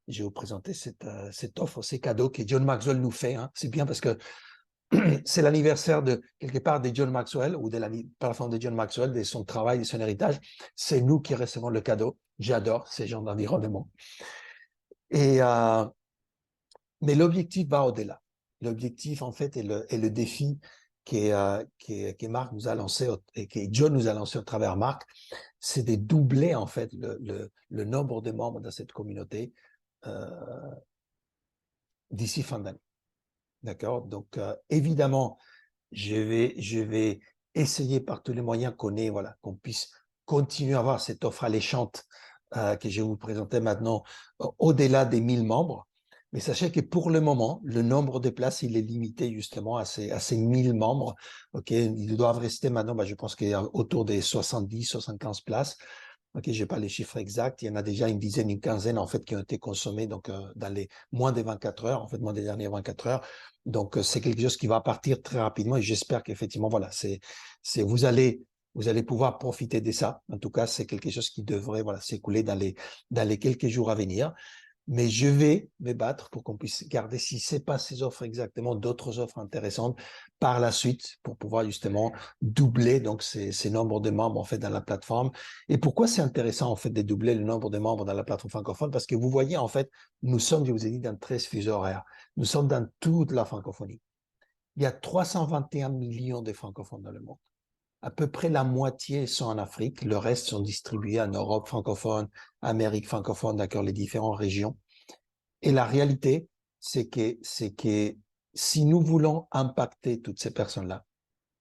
Speaker 1: Je vais vous présenter cette offre, ces cadeaux que John Maxwell nous fait. Hein. C'est bien parce que c'est l'anniversaire de quelque part de John Maxwell ou de la plateforme de John Maxwell, de son travail, de son héritage. C'est nous qui recevons le cadeau. J'adore ces gens d'environnement. Et mais l'objectif va au-delà. L'objectif, en fait, est le défi que Marc nous a lancé et que John nous a lancé au travers Marc, c'est de doubler, en fait, le nombre de membres de cette communauté d'ici fin d'année. D'accord? Donc, évidemment, je vais essayer par tous les moyens voilà, qu'on puisse continuer à avoir cette offre alléchante que je vais vous présenter maintenant au-delà des 1000 membres. Mais sachez que pour le moment, le nombre de places, il est limité justement à ces 1000 membres. Okay? Ils doivent rester maintenant, je pense qu'il y a autour des 70, 75 places. Ok, je n'ai pas les chiffres exacts. Il y en a déjà une dizaine, une quinzaine en fait qui ont été consommés donc dans les moins de 24 heures, en fait moins des dernières 24 heures. Donc c'est quelque chose qui va partir très rapidement et j'espère qu'effectivement voilà, vous allez pouvoir profiter de ça. En tout cas, c'est quelque chose qui devrait voilà s'écouler dans les quelques jours à venir. Mais je vais me battre pour qu'on puisse garder, si ce n'est pas ces offres exactement, d'autres offres intéressantes par la suite pour pouvoir justement doubler donc ces nombres de membres en fait dans la plateforme. Et pourquoi c'est intéressant en fait de doubler le nombre de membres dans la plateforme francophone? Parce que vous voyez en fait, nous sommes, je vous ai dit, dans 13 fuseaux horaires. Nous sommes dans toute la francophonie. Il y a 321 millions de francophones dans le monde. À peu près la moitié sont en Afrique, le reste sont distribués en Europe francophone, Amérique francophone, d'accord, les différentes régions. Et la réalité, c'est que si nous voulons impacter toutes ces personnes-là,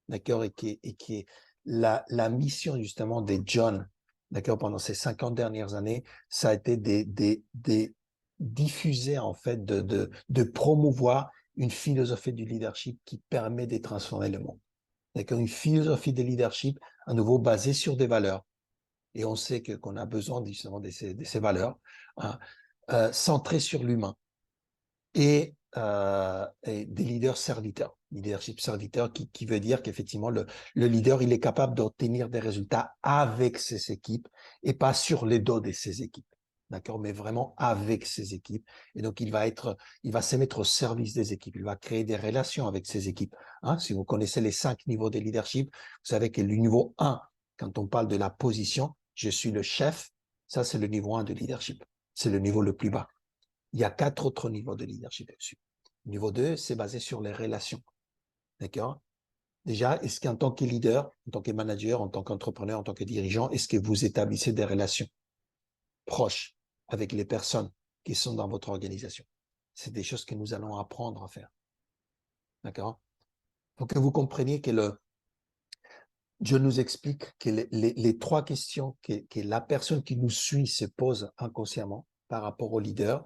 Speaker 1: d'accord, et qui est la mission justement de John d'accord, pendant ces 50 dernières années, ça a été des diffuser, en fait, de promouvoir une philosophie du leadership qui permet de transformer le monde. D'accord, une philosophie de leadership, à nouveau, basée sur des valeurs. Et on sait qu'on a besoin justement de ces valeurs, hein, centrées sur l'humain et des leaders serviteurs. Leadership serviteur qui veut dire qu'effectivement, le leader, il est capable d'obtenir des résultats avec ses équipes et pas sur les dos de ses équipes. D'accord, mais vraiment avec ses équipes. Et donc, il va se mettre au service des équipes. Il va créer des relations avec ses équipes. Hein, si vous connaissez les 5 niveaux de leadership, vous savez que le niveau 1, quand on parle de la position, je suis le chef, ça, c'est le niveau 1 de leadership. C'est le niveau le plus bas. Il y a 4 autres niveaux de leadership dessus. Niveau 2, c'est basé sur les relations. D'accord? Déjà, est-ce qu'en tant que leader, en tant que manager, en tant qu'entrepreneur, en tant que dirigeant, est-ce que vous établissez des relations proches avec les personnes qui sont dans votre organisation? C'est des choses que nous allons apprendre à faire. D'accord? Pour que vous compreniez que je nous explique que les 3 questions que la personne qui nous suit se pose inconsciemment par rapport au leader.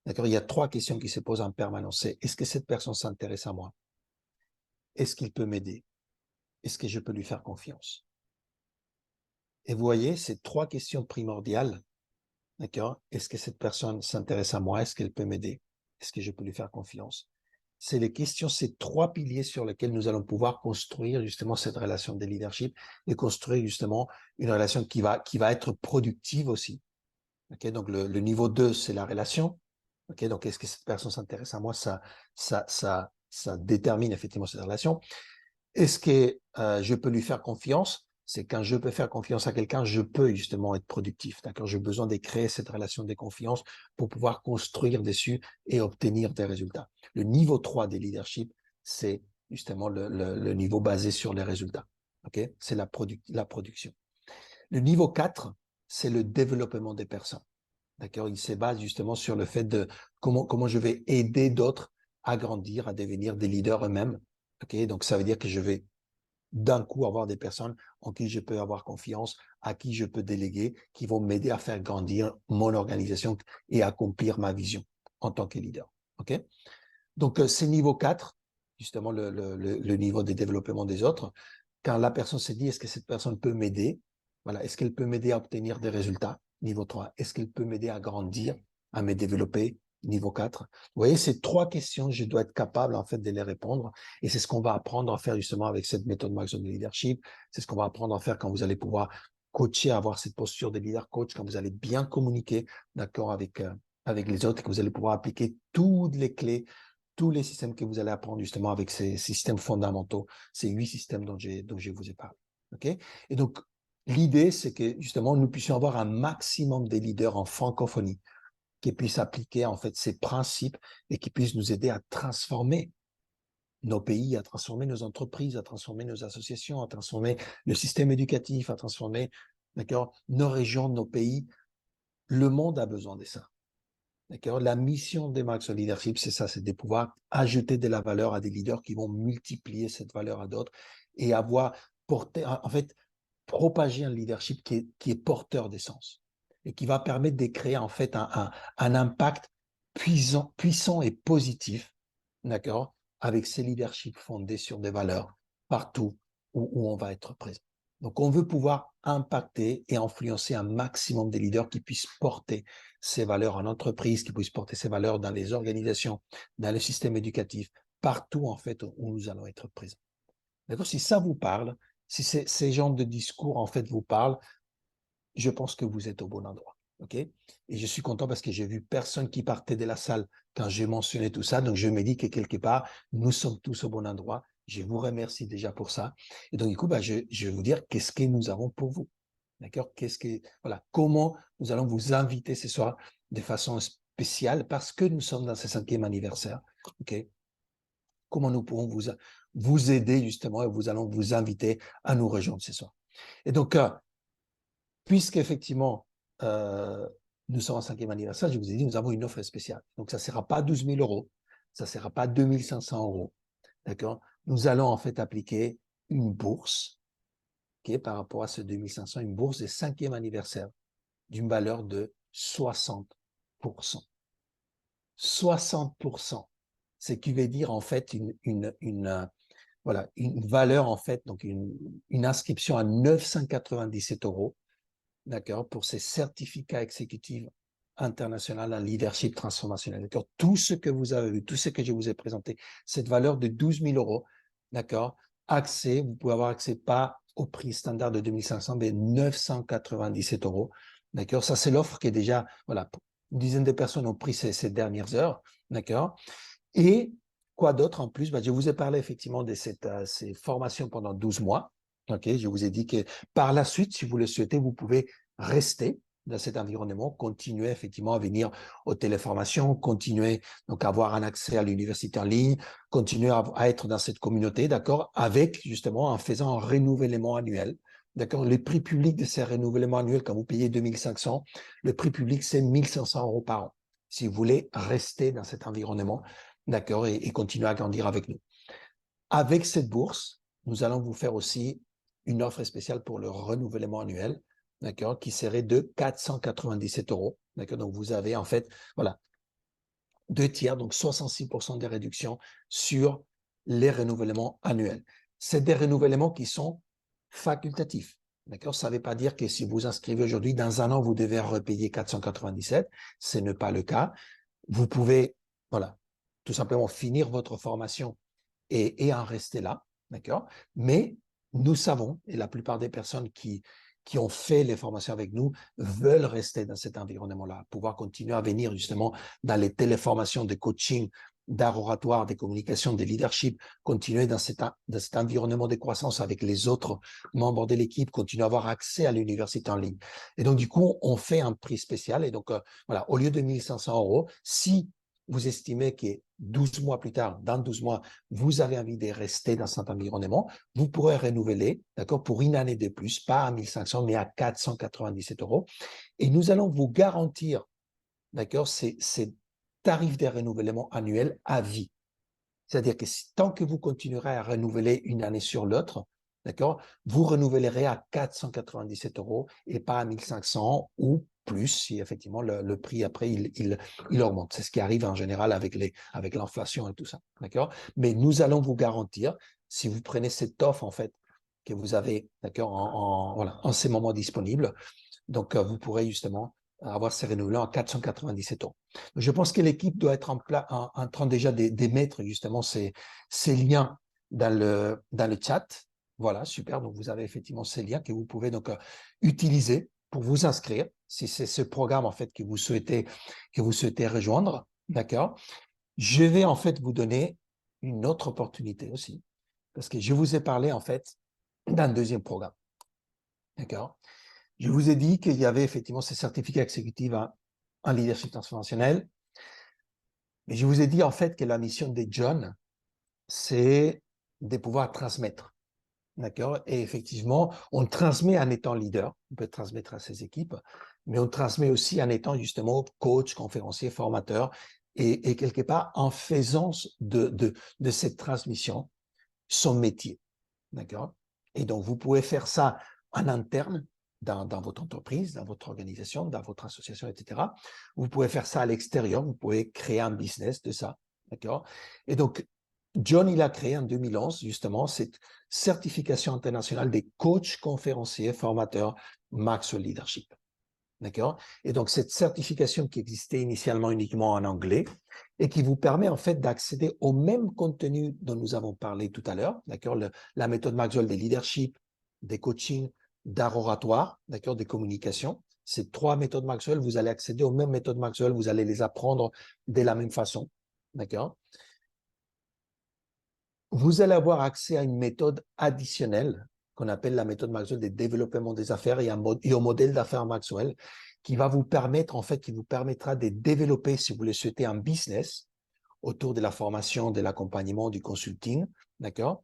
Speaker 1: D'accord? Il y a 3 questions qui se posent en permanence. C'est, est-ce que cette personne s'intéresse à moi? Est-ce qu'il peut m'aider? Est-ce que je peux lui faire confiance? Et vous voyez, ces 3 questions primordiales, d'accord? Est-ce que cette personne s'intéresse à moi? Est-ce qu'elle peut m'aider? Est-ce que je peux lui faire confiance? C'est les questions, ces 3 piliers sur lesquels nous allons pouvoir construire justement cette relation de leadership et construire justement une relation qui va être productive aussi. Okay? Donc, le niveau 2, c'est la relation. Okay? Donc, est-ce que cette personne s'intéresse à moi? Ça détermine effectivement cette relation. Est-ce que je peux lui faire confiance? C'est quand je peux faire confiance à quelqu'un, je peux justement être productif. D'accord? J'ai besoin de créer cette relation de confiance pour pouvoir construire dessus et obtenir des résultats. Le niveau 3 des leadership, c'est justement le niveau basé sur les résultats. Okay? C'est la production. Le niveau 4, c'est le développement des personnes. D'accord? Il se base justement sur le fait de comment je vais aider d'autres à grandir, à devenir des leaders eux-mêmes. Okay? Donc, ça veut dire que je vais d'un coup avoir des personnes en qui je peux avoir confiance, à qui je peux déléguer, qui vont m'aider à faire grandir mon organisation et accomplir ma vision en tant que leader. Okay? Donc, c'est niveau 4, justement le niveau de développement des autres. Quand la personne se dit, est-ce que cette personne peut m'aider? Voilà, est-ce qu'elle peut m'aider à obtenir des résultats? Niveau 3. Est-ce qu'elle peut m'aider à grandir, à me développer? Niveau 4. Vous voyez, ces 3 questions, je dois être capable, en fait, de les répondre. Et c'est ce qu'on va apprendre à faire, justement, avec cette méthode Maxwell de leadership. C'est ce qu'on va apprendre à faire quand vous allez pouvoir coacher, avoir cette posture de leader coach, quand vous allez bien communiquer, d'accord, avec les autres, et que vous allez pouvoir appliquer toutes les clés, tous les systèmes que vous allez apprendre justement avec ces systèmes fondamentaux, ces 8 systèmes dont je vous ai parlé. Okay? Et donc, l'idée, c'est que justement, nous puissions avoir un maximum de leaders en francophonie qui puissent appliquer en fait ces principes et qui puissent nous aider à transformer nos pays, à transformer nos entreprises, à transformer nos associations, à transformer le système éducatif, à transformer, d'accord, nos régions, nos pays. Le monde a besoin de ça. D'accord? La mission des Maxwell Leadership, c'est ça, c'est de pouvoir ajouter de la valeur à des leaders qui vont multiplier cette valeur à d'autres et avoir porté, en fait, propager un leadership qui est porteur d'essence et qui va permettre de créer en fait un impact puissant et positif, d'accord, avec ces leaderships fondés sur des valeurs partout où on va être présent. Donc, on veut pouvoir impacter et influencer un maximum de leaders qui puissent porter ces valeurs en entreprise, qui puissent porter ces valeurs dans les organisations, dans le système éducatif, partout en fait où nous allons être présents. D'accord? Si ça vous parle, si ces genres de discours en fait vous parlent, je pense que vous êtes au bon endroit. OK? Et je suis content parce que j'ai vu personne qui partait de la salle quand j'ai mentionné tout ça. Donc, je me dis que quelque part, nous sommes tous au bon endroit. Je vous remercie déjà pour ça. Et donc, du coup, je vais vous dire qu'est-ce que nous avons pour vous. D'accord? Voilà, comment nous allons vous inviter ce soir de façon spéciale parce que nous sommes dans ce 5e anniversaire. OK? Comment nous pourrons vous aider justement et vous allons vous inviter à nous rejoindre ce soir. Et donc, puisqu'effectivement, nous sommes en 5e anniversaire, je vous ai dit, nous avons une offre spéciale. Donc, ça ne sera pas 12 000 euros, ça ne sera pas 2 500 euros. D'accord? Nous allons en fait appliquer une bourse qui est par rapport à ce 2500, une bourse des 5e anniversaire d'une valeur de 60%. 60%. Ce qui veut dire en fait voilà, une valeur en fait, donc une inscription à 997 €, d'accord, pour ces certificats exécutifs internationaux en leadership transformationnel. D'accord, tout ce que vous avez vu, tout ce que je vous ai présenté, cette valeur de 12 000 €, d'accord, accès, vous pouvez avoir accès pas au prix standard de 2500, mais 997 €. D'accord, ça c'est l'offre qui est déjà, voilà, une dizaine de personnes ont pris ces dernières heures, d'accord. Et quoi d'autre en plus? Je vous ai parlé effectivement de ces formations pendant 12 mois. Okay, je vous ai dit que par la suite, si vous le souhaitez, vous pouvez rester dans cet environnement, continuer effectivement à venir aux téléformations, continuer donc à avoir un accès à l'université en ligne, continuer à être dans cette communauté, d'accord, avec justement en faisant un renouvellement annuel. D'accord, le prix public de ces renouvellements annuels, quand vous payez 2500, le prix public, c'est 1500 € par an. Si vous voulez rester dans cet environnement, d'accord, et continuer à grandir avec nous. Avec cette bourse, nous allons vous faire aussi une offre spéciale pour le renouvellement annuel, d'accord, qui serait de 497 €. D'accord, donc vous avez en fait, voilà, 2 tiers, donc 66% de réduction sur les renouvellements annuels. C'est des renouvellements qui sont facultatifs. D'accord, ça ne veut pas dire que si vous inscrivez aujourd'hui, dans un an, vous devez repayer 497. Ce n'est pas le cas. Vous pouvez, voilà, tout simplement finir votre formation et en rester là, d'accord? Mais nous savons, et la plupart des personnes qui ont fait les formations avec nous veulent rester dans cet environnement-là, pouvoir continuer à venir justement dans les téléformations de coaching, d'art oratoire, des communications, des leadership, continuer dans cet environnement de croissance avec les autres membres de l'équipe, continuer à avoir accès à l'université en ligne. Et donc, du coup, on fait un prix spécial. Et donc, voilà, au lieu de 1500 €, si vous estimez que 12 mois plus tard, dans 12 mois, vous avez envie de rester dans cet environnement, vous pourrez renouveler, d'accord, pour une année de plus, pas à 1500, mais à 497 €. Et nous allons vous garantir, d'accord, ces tarifs de renouvellement annuel à vie. C'est-à-dire que tant que vous continuerez à renouveler une année sur l'autre, d'accord, vous renouvellerez à 497 € et pas à 1500 ou plus si effectivement le prix après il augmente. C'est ce qui arrive en général avec l'inflation et tout ça, d'accord. Mais nous allons vous garantir, si vous prenez cette offre en fait que vous avez, d'accord, voilà, en ces moments disponibles, donc vous pourrez justement avoir ces renouvellements à 497 €. Je pense que l'équipe doit être en train déjà d'émettre justement ces liens dans le chat. Voilà, super. Donc, vous avez effectivement ces liens que vous pouvez donc utiliser pour vous inscrire, si c'est ce programme en fait que vous souhaitez rejoindre. D'accord. Je vais en fait vous donner une autre opportunité aussi, parce que je vous ai parlé en fait d'un deuxième programme. D'accord. Je vous ai dit qu'il y avait effectivement ces certificats exécutifs en leadership transformationnel. Mais je vous ai dit en fait que la mission de John, c'est de pouvoir transmettre. D'accord? Et effectivement, on transmet en étant leader, on peut transmettre à ses équipes, mais on transmet aussi en étant justement coach, conférencier, formateur, et quelque part en faisant de cette transmission son métier. D'accord? Et donc, vous pouvez faire ça en interne, dans votre entreprise, dans votre organisation, dans votre association, etc. Vous pouvez faire ça à l'extérieur, vous pouvez créer un business de ça. D'accord? Et donc, John, il a créé en 2011, justement, cette certification internationale des coachs, conférenciers, formateurs Maxwell Leadership. D'accord? Et donc, cette certification qui existait initialement uniquement en anglais et qui vous permet en fait d'accéder au même contenu dont nous avons parlé tout à l'heure, d'accord? La méthode Maxwell des leadership, des coachings, d'art oratoire, d'accord? Des communications. Ces 3 méthodes Maxwell, vous allez accéder aux mêmes méthodes Maxwell, vous allez les apprendre de la même façon, d'accord? Vous allez avoir accès à une méthode additionnelle qu'on appelle la méthode Maxwell des développements des affaires et au modèle d'affaires Maxwell qui va vous permettre, en fait, qui vous permettra de développer, si vous le souhaitez, un business autour de la formation, de l'accompagnement, du consulting, d'accord?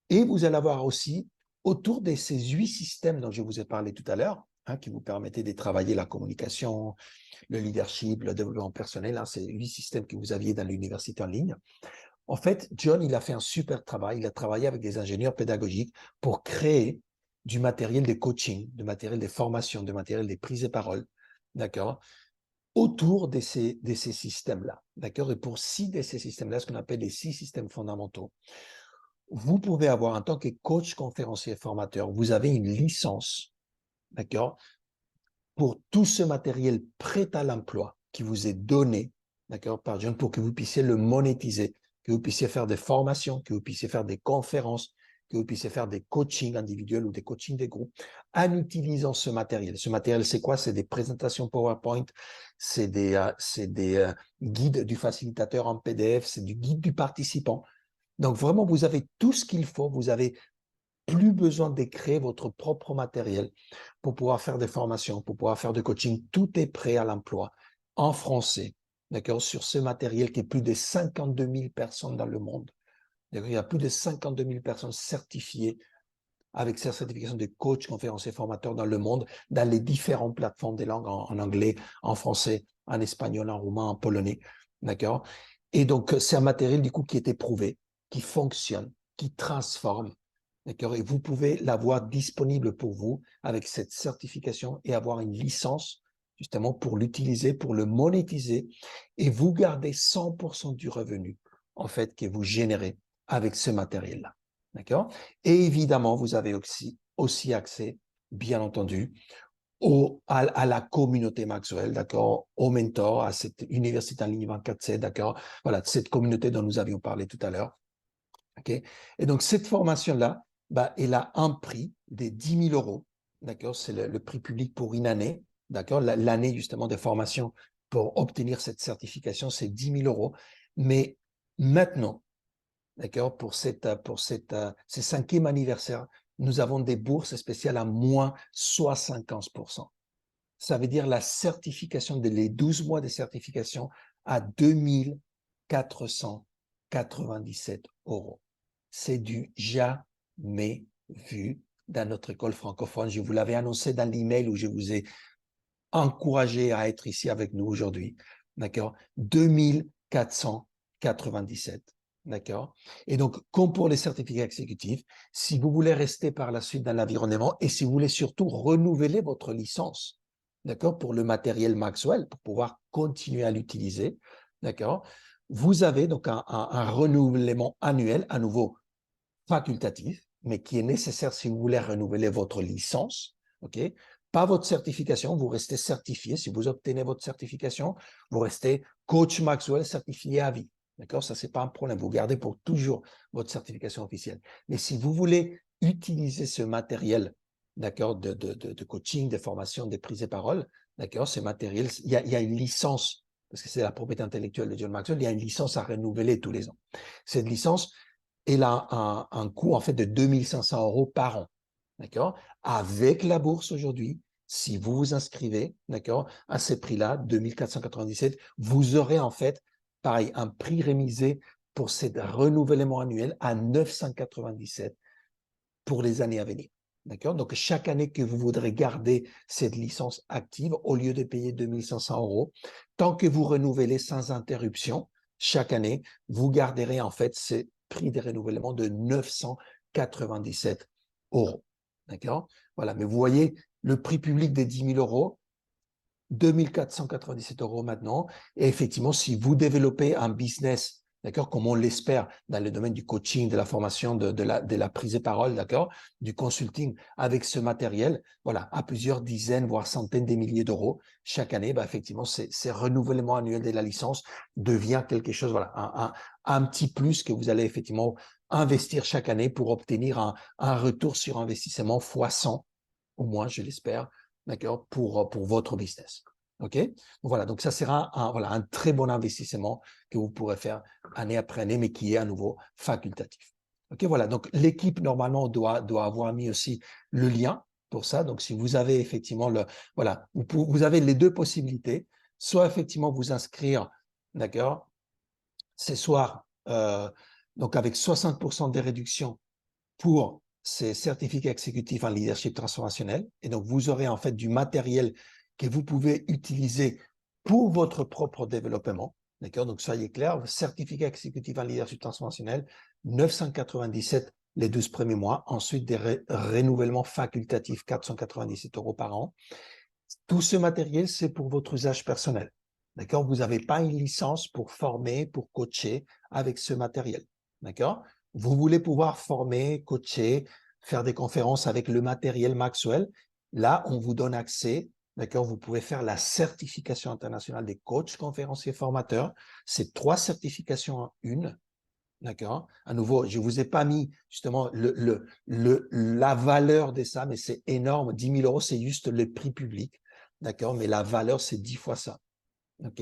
Speaker 1: Et vous allez avoir aussi, autour de ces 8 systèmes dont je vous ai parlé tout à l'heure, qui vous permettaient de travailler la communication, le leadership, le développement personnel, ces 8 systèmes que vous aviez dans l'université en ligne. En fait, John, il a fait un super travail. Il a travaillé avec des ingénieurs pédagogiques pour créer du matériel de coaching, du matériel de formation, du matériel de prise de parole, d'accord, autour de ces systèmes-là, d'accord. Et pour 6 de ces systèmes-là, ce qu'on appelle les 6 systèmes fondamentaux, vous pouvez avoir, en tant que coach, conférencier, formateur, vous avez une licence, d'accord, pour tout ce matériel prêt à l'emploi qui vous est donné, d'accord, par John, pour que vous puissiez le monétiser, que vous puissiez faire des formations, que vous puissiez faire des conférences, que vous puissiez faire des coachings individuels ou des coachings des groupes en utilisant ce matériel. Ce matériel, c'est quoi? C'est des présentations PowerPoint, c'est des guides du facilitateur en PDF, c'est du guide du participant. Donc vraiment, vous avez tout ce qu'il faut, vous avez plus besoin de créer votre propre matériel pour pouvoir faire des formations, pour pouvoir faire du coaching. Tout est prêt à l'emploi en français, d'accord, sur ce matériel qui est plus de 52 000 personnes dans le monde. Il y a plus de 52 000 personnes certifiées avec ces certifications de coach, conférencier, formateur dans le monde, dans les différentes plateformes des langues en anglais, en français, en espagnol, en roumain, en polonais, d'accord. Et donc, c'est un matériel du coup qui est éprouvé, qui fonctionne, qui transforme, d'accord. Et vous pouvez l'avoir disponible pour vous avec cette certification et avoir une licence justement pour l'utiliser, pour le monétiser et vous gardez 100% du revenu en fait que vous générez avec ce matériel-là. D'accord? Et évidemment, vous avez aussi accès, bien entendu, à la communauté Maxwell, d'accord? Au mentor, à cette université en ligne 24/7, d'accord? Voilà, cette communauté dont nous avions parlé tout à l'heure. OK? Et donc, cette formation-là, bah, elle a un prix de 10 000 euros, d'accord? C'est le prix public pour une année, d'accord? L'année, justement, de formation pour obtenir cette certification, c'est 10 000 euros. Mais maintenant, d'accord, pour ce 5e anniversaire, nous avons des bourses spéciales à moins 75%. Ça veut dire la certification les 12 mois de certification à 2 497 euros. C'est du jamais vu dans notre école francophone. Je vous l'avais annoncé dans l'email où je vous ai encouragé à être ici avec nous aujourd'hui. D'accord? 2497. D'accord? Et donc, comme pour les certificats exécutifs, si vous voulez rester par la suite dans l'environnement et si vous voulez surtout renouveler votre licence, d'accord, pour le matériel Maxwell, pour pouvoir continuer à l'utiliser, d'accord, vous avez donc un renouvellement annuel, à nouveau facultatif, mais qui est nécessaire si vous voulez renouveler votre licence, ok? Pas votre certification, vous restez certifié. Si vous obtenez votre certification, vous restez coach Maxwell certifié à vie. D'accord? Ça, c'est pas un problème. Vous gardez pour toujours votre certification officielle. Mais si vous voulez utiliser ce matériel, d'accord, de coaching, de formation, de prise de parole, d'accord, ce matériel, il y a une licence, parce que c'est la propriété intellectuelle de John Maxwell, il y a une licence à renouveler tous les ans. Cette licence, elle a un coût en fait de 2 500 euros par an. D'accord? Avec la bourse aujourd'hui, si vous vous inscrivez, d'accord, à ces prix-là, 2 497, vous aurez en fait, pareil, un prix rémisé pour ce renouvellement annuel à 997 pour les années à venir. D'accord? Donc, chaque année que vous voudrez garder cette licence active, au lieu de payer 2 500 euros, tant que vous renouvelez sans interruption, chaque année, vous garderez en fait ce prix de renouvellement de 997 euros. D'accord? Voilà. Mais vous voyez, le prix public des 10 000 euros, 2 497 euros maintenant. Et effectivement, si vous développez un business, d'accord, comme on l'espère dans le domaine du coaching, de la formation, de la prise de parole, d'accord, du consulting avec ce matériel, voilà, à plusieurs dizaines, voire centaines de milliers d'euros chaque année, bah, effectivement, ces renouvellements annuels de la licence devient quelque chose, voilà, un petit plus que vous allez effectivement investir chaque année pour obtenir un retour sur investissement fois 100, au moins, je l'espère, d'accord, pour votre business. OK? Voilà, donc ça sera voilà, un très bon investissement que vous pourrez faire année après année, mais qui est à nouveau facultatif. OK, voilà, donc l'équipe, normalement, doit avoir mis aussi le lien pour ça. Donc, si vous avez effectivement voilà, vous avez les deux possibilités, soit effectivement vous inscrire, d'accord, ce soir, donc avec 60% des réductions pour ces certificats exécutifs en leadership transformationnel. Et donc, vous aurez en fait du matériel que vous pouvez utiliser pour votre propre développement. D'accord? Donc, soyez clairs, certificat exécutif en leadership transformationnel, 997 les 12 premiers mois. Ensuite, des renouvellements facultatifs, 497 € par an. Tout ce matériel, c'est pour votre usage personnel. D'accord? Vous n'avez pas une licence pour former, pour coacher avec ce matériel. D'accord? Vous voulez pouvoir former, coacher, faire des conférences avec le matériel Maxwell. Là, on vous donne accès. D'accord? Vous pouvez faire la certification internationale des coachs, conférenciers, formateurs. C'est 3 certifications en une. D'accord? À nouveau, je ne vous ai pas mis justement la valeur de ça, mais c'est énorme. 10 000 €, c'est juste le prix public. D'accord? Mais la valeur, c'est 10 fois ça. OK?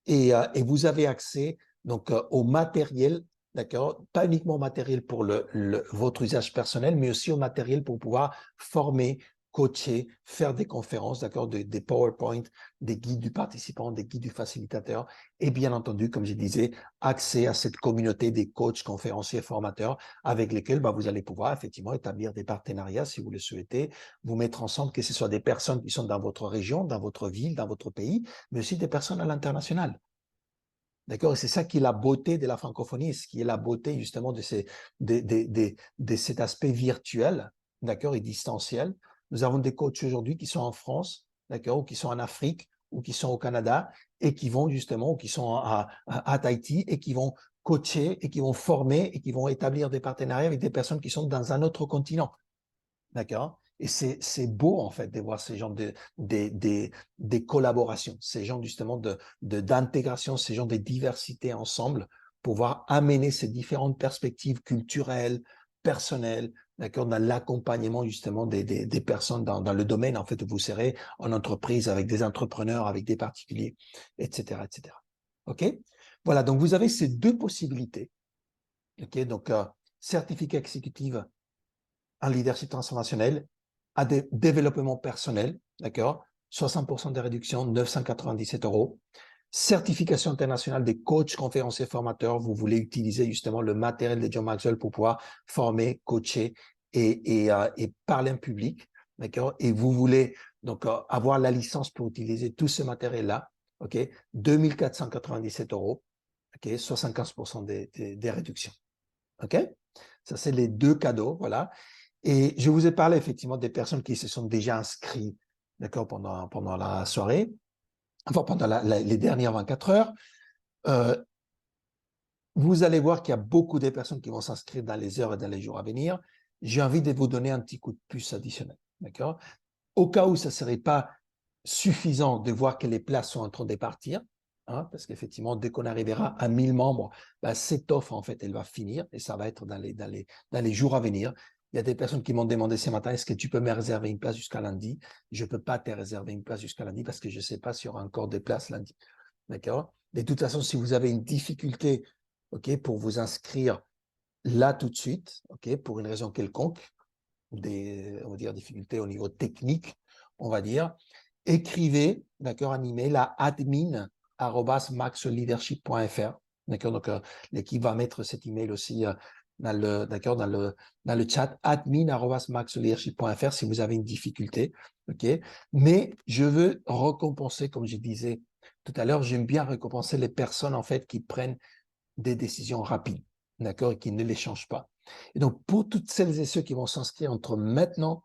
Speaker 1: Et vous avez accès donc au matériel, d'accord? Pas uniquement au matériel pour votre usage personnel, mais aussi au matériel pour pouvoir former, coacher, faire des conférences, d'accord? Des PowerPoint, des guides du participant, des guides du facilitateur, et bien entendu, comme je disais, accès à cette communauté des coachs, conférenciers, formateurs, avec lesquels vous allez pouvoir effectivement établir des partenariats si vous le souhaitez, vous mettre ensemble, que ce soit des personnes qui sont dans votre région, dans votre ville, dans votre pays, mais aussi des personnes à l'international. D'accord? Et c'est ça qui est la beauté de la francophonie, ce qui est la beauté justement de cet aspect virtuel, d'accord, et distanciel. Nous avons des coachs aujourd'hui qui sont en France, d'accord, ou qui sont en Afrique, ou qui sont au Canada, et qui vont justement, ou qui sont à Tahiti, et qui vont coacher, et qui vont former, et qui vont établir des partenariats avec des personnes qui sont dans un autre continent. D'accord? Et c'est beau, en fait, de voir ces genres des collaborations, ces genres justement d'intégration, ces genres de diversité ensemble, pour pouvoir amener ces différentes perspectives culturelles, personnelles, d'accord, dans l'accompagnement justement des personnes dans le domaine, en fait, où vous serez en entreprise avec des entrepreneurs, avec des particuliers, etc., etc. OK? Voilà, donc vous avez ces deux possibilités. OK? Donc, certificat exécutif en leadership transformationnel, à des développements personnels, d'accord? 60% de réduction, 997 €. Certification internationale des coachs, conférenciers, formateurs. Vous voulez utiliser justement le matériel de John Maxwell pour pouvoir former, coacher et parler en public, d'accord? Et vous voulez donc avoir la licence pour utiliser tout ce matériel-là, ok? 2497 €, ok? 75% des réductions, ok? Ça, c'est les deux cadeaux, voilà. Et je vous ai parlé effectivement des personnes qui se sont déjà inscrites, d'accord, pendant la soirée, enfin pendant les dernières 24 heures. Vous allez voir qu'il y a beaucoup de personnes qui vont s'inscrire dans les heures et dans les jours à venir. J'ai envie de vous donner un petit coup de puce additionnel, d'accord? Au cas où ça ne serait pas suffisant de voir que les places sont en train de partir, hein, parce qu'effectivement, dès qu'on arrivera à 1000 membres, cette offre, en fait, elle va finir et ça va être dans les jours à venir. Il y a des personnes qui m'ont demandé ce matin, est-ce que tu peux me réserver une place jusqu'à lundi? Je ne peux pas te réserver une place jusqu'à lundi parce que je ne sais pas s'il y aura encore des places lundi. D'accord? De toute façon, si vous avez une difficulté, ok, pour vous inscrire là tout de suite, ok, pour une raison quelconque, on va dire, difficultés au niveau technique, on va dire, écrivez, d'accord, un email à admin@maxleadership.fr. D'accord, donc l'équipe va mettre cet email aussi d'accord, dans le chat admin@maxleadership.fr si vous avez une difficulté, ok. Mais je veux récompenser, comme je disais tout à l'heure, j'aime bien récompenser les personnes en fait qui prennent des décisions rapides, d'accord, et qui ne les changent pas. Et donc pour toutes celles et ceux qui vont s'inscrire entre maintenant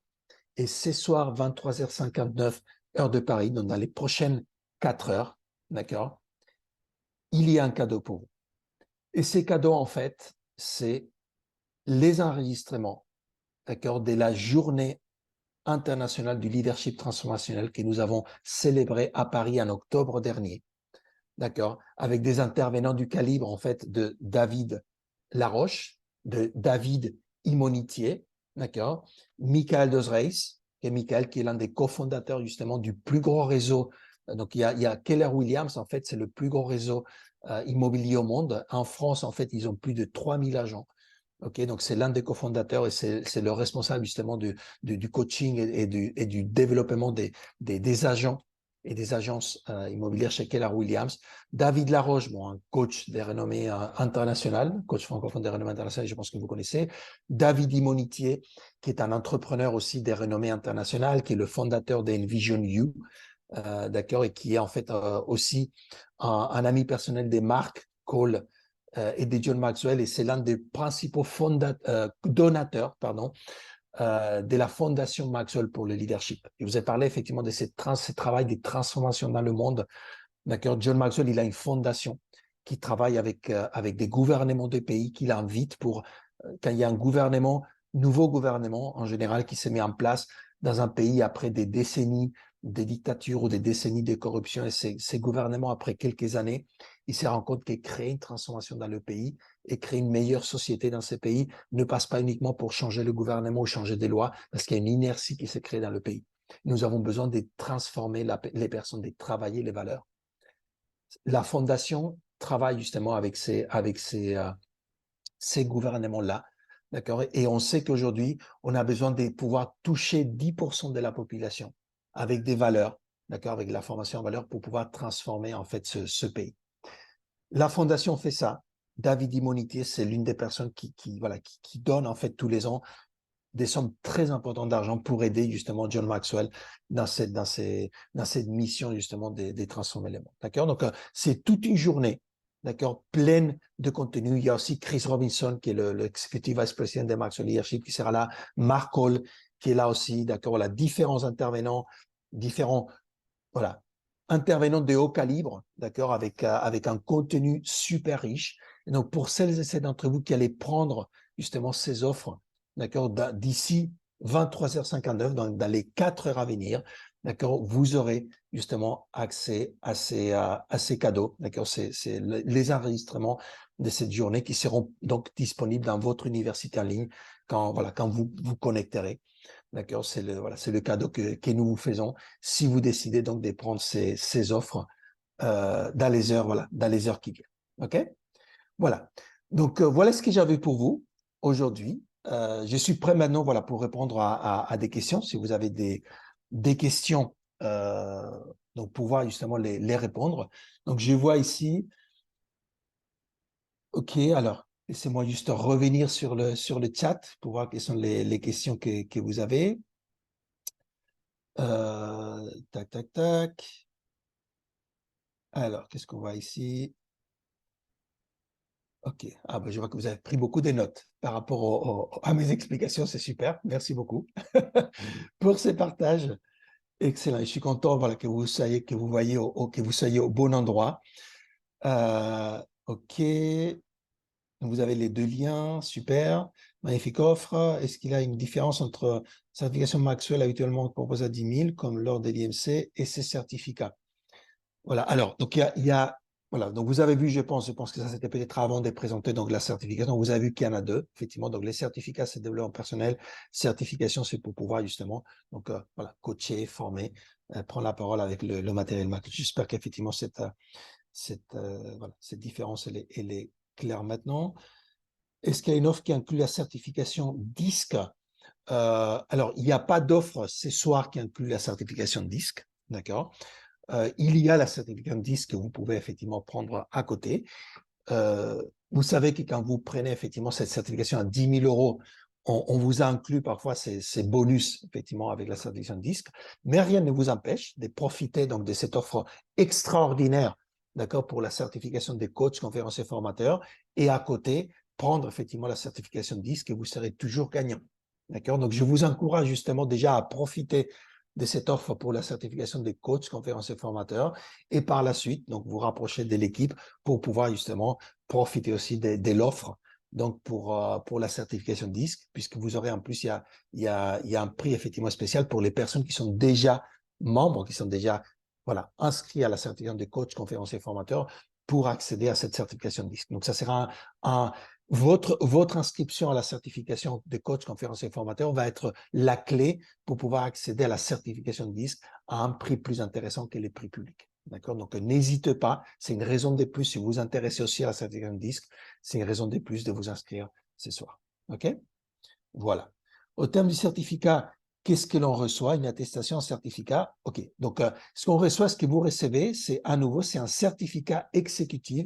Speaker 1: et ce soir 23h59 heure de Paris, donc dans les prochaines 4 heures, d'accord, il y a un cadeau pour vous. Et ces cadeaux, en fait, c'est les enregistrements, d'accord, de la journée internationale du leadership transformationnel que nous avons célébrée à Paris en octobre dernier, d'accord, avec des intervenants du calibre, en fait, de David Laroche, de David Imonitier, d'accord, Michael Dosreis, et Michael qui est l'un des cofondateurs justement du plus gros réseau. Donc il y a Keller Williams, en fait, c'est le plus gros réseau immobilier au monde. En France, en fait, ils ont plus de 3000 agents. Ok, donc c'est l'un des cofondateurs et c'est le responsable justement du coaching et du développement des agents et des agences immobilières chez Keller Williams. David Laroche, bon, un coach des renommées internationales, coach francophone des renommées internationales, je pense que vous connaissez. David Imonitier, qui est un entrepreneur aussi des renommées internationales, qui est le fondateur d'Envision You, d'accord, et qui est en fait aussi un ami personnel des marques Cole et de John Maxwell, et c'est l'un des principaux donateurs, de la Fondation Maxwell pour le leadership. Je vous ai parlé effectivement de ce travail de transformation dans le monde. D'accord. John Maxwell, il a une fondation qui travaille avec des gouvernements de pays qu'il invite pour, quand il y a un nouveau gouvernement en général qui se met en place dans un pays après des décennies de dictature ou des décennies de corruption, et ces gouvernements, après quelques années, ils se rendent compte que créer une transformation dans le pays et créer une meilleure société dans ces pays ne passe pas uniquement pour changer le gouvernement ou changer des lois, parce qu'il y a une inertie qui se crée dans le pays. Nous avons besoin de transformer les personnes, de travailler les valeurs. La fondation travaille justement avec ces gouvernements-là, d'accord? Et on sait qu'aujourd'hui, on a besoin de pouvoir toucher 10% de la population avec des valeurs, d'accord? Avec la formation en valeurs pour pouvoir transformer en fait ce pays. La fondation fait ça. David Immonitier, c'est l'une des personnes qui donne en fait tous les ans des sommes très importantes d'argent pour aider justement John Maxwell dans cette mission justement de transformer le monde. D'accord? Donc, c'est toute une journée, d'accord, pleine de contenu. Il y a aussi Chris Robinson, qui est l'executive vice president de Maxwell Leadership, qui sera là. Mark Hall, qui est là aussi, d'accord? Voilà, différents intervenants, voilà, intervenants de haut calibre, d'accord, avec un contenu super riche. Et donc, pour celles et ceux d'entre vous qui allez prendre justement ces offres, d'accord, d'ici 23h59, dans les 4 heures à venir, d'accord, vous aurez justement accès à ces cadeaux, d'accord, c'est les enregistrements de cette journée qui seront donc disponibles dans votre université en ligne quand vous vous connecterez. D'accord, c'est le cadeau que nous vous faisons si vous décidez donc de prendre ces offres dans les heures, dans les heures qui viennent. OK? Voilà. Donc, voilà ce que j'avais pour vous aujourd'hui. Je suis prêt maintenant, voilà, pour répondre à des questions. Si vous avez des questions, donc pouvoir justement les répondre. Donc, je vois ici. OK, alors, laissez-moi juste revenir sur le chat pour voir quelles sont les questions que vous avez. Tac, tac, tac. Alors, qu'est-ce qu'on voit ici? OK. Ah, ben, je vois que vous avez pris beaucoup de notes par rapport à mes explications. C'est super. Merci beaucoup pour ces partages. Excellent. Je suis content, voilà, que vous soyez, que vous soyez au bon endroit. OK. Vous avez les 2 liens. Super. Magnifique offre. Est-ce qu'il y a une différence entre certification Maxwell habituellement proposée à 10 000 comme lors de l'IMC et ces certificats? Voilà. Alors, donc voilà. Donc vous avez vu, je pense que ça c'était peut-être avant de présenter donc la certification. Donc, vous avez vu qu'il y en a 2, effectivement. Donc les certificats, c'est développement personnel. Certification, c'est pour pouvoir justement donc voilà, coacher, former, prendre la parole avec le matériel Mac. J'espère qu'effectivement cette différence elle est claire maintenant. Est-ce qu'il y a une offre qui inclut la certification DISC? Alors, il n'y a pas d'offre ce soir qui inclut la certification DISC, d'accord? Il y a la certification DISC que vous pouvez effectivement prendre à côté. Vous savez que quand vous prenez effectivement cette certification à 10 000 euros, on vous a inclus parfois ces bonus effectivement avec la certification DISC, mais rien ne vous empêche de profiter donc de cette offre extraordinaire, d'accord, pour la certification des coachs, conférenciers, formateurs, et à côté prendre effectivement la certification DISC et vous serez toujours gagnant. D'accord? Donc, je vous encourage justement déjà à profiter de cette offre pour la certification des coachs, conférenciers, formateurs, et par la suite, donc, vous rapprocher de l'équipe pour pouvoir justement profiter aussi de l'offre, donc pour la certification DISC, puisque vous aurez en plus, il y a un prix effectivement spécial pour les personnes qui sont déjà membres, qui sont déjà voilà, inscrits à la certification de coach, conférencier, formateur, pour accéder à cette certification DISC. Donc, ça sera votre inscription à la certification de coach, conférencier, formateur va être la clé pour pouvoir accéder à la certification DISC à un prix plus intéressant que les prix publics. D'accord? Donc, n'hésitez pas. C'est une raison de plus. Si vous vous intéressez aussi à la certification DISC, c'est une raison de plus de vous inscrire ce soir. OK? Voilà. Au terme du certificat, qu'est-ce que l'on reçoit? Une attestation, un certificat. OK. Donc, ce qu'on reçoit, ce que vous recevez, c'est à nouveau, c'est un certificat exécutif,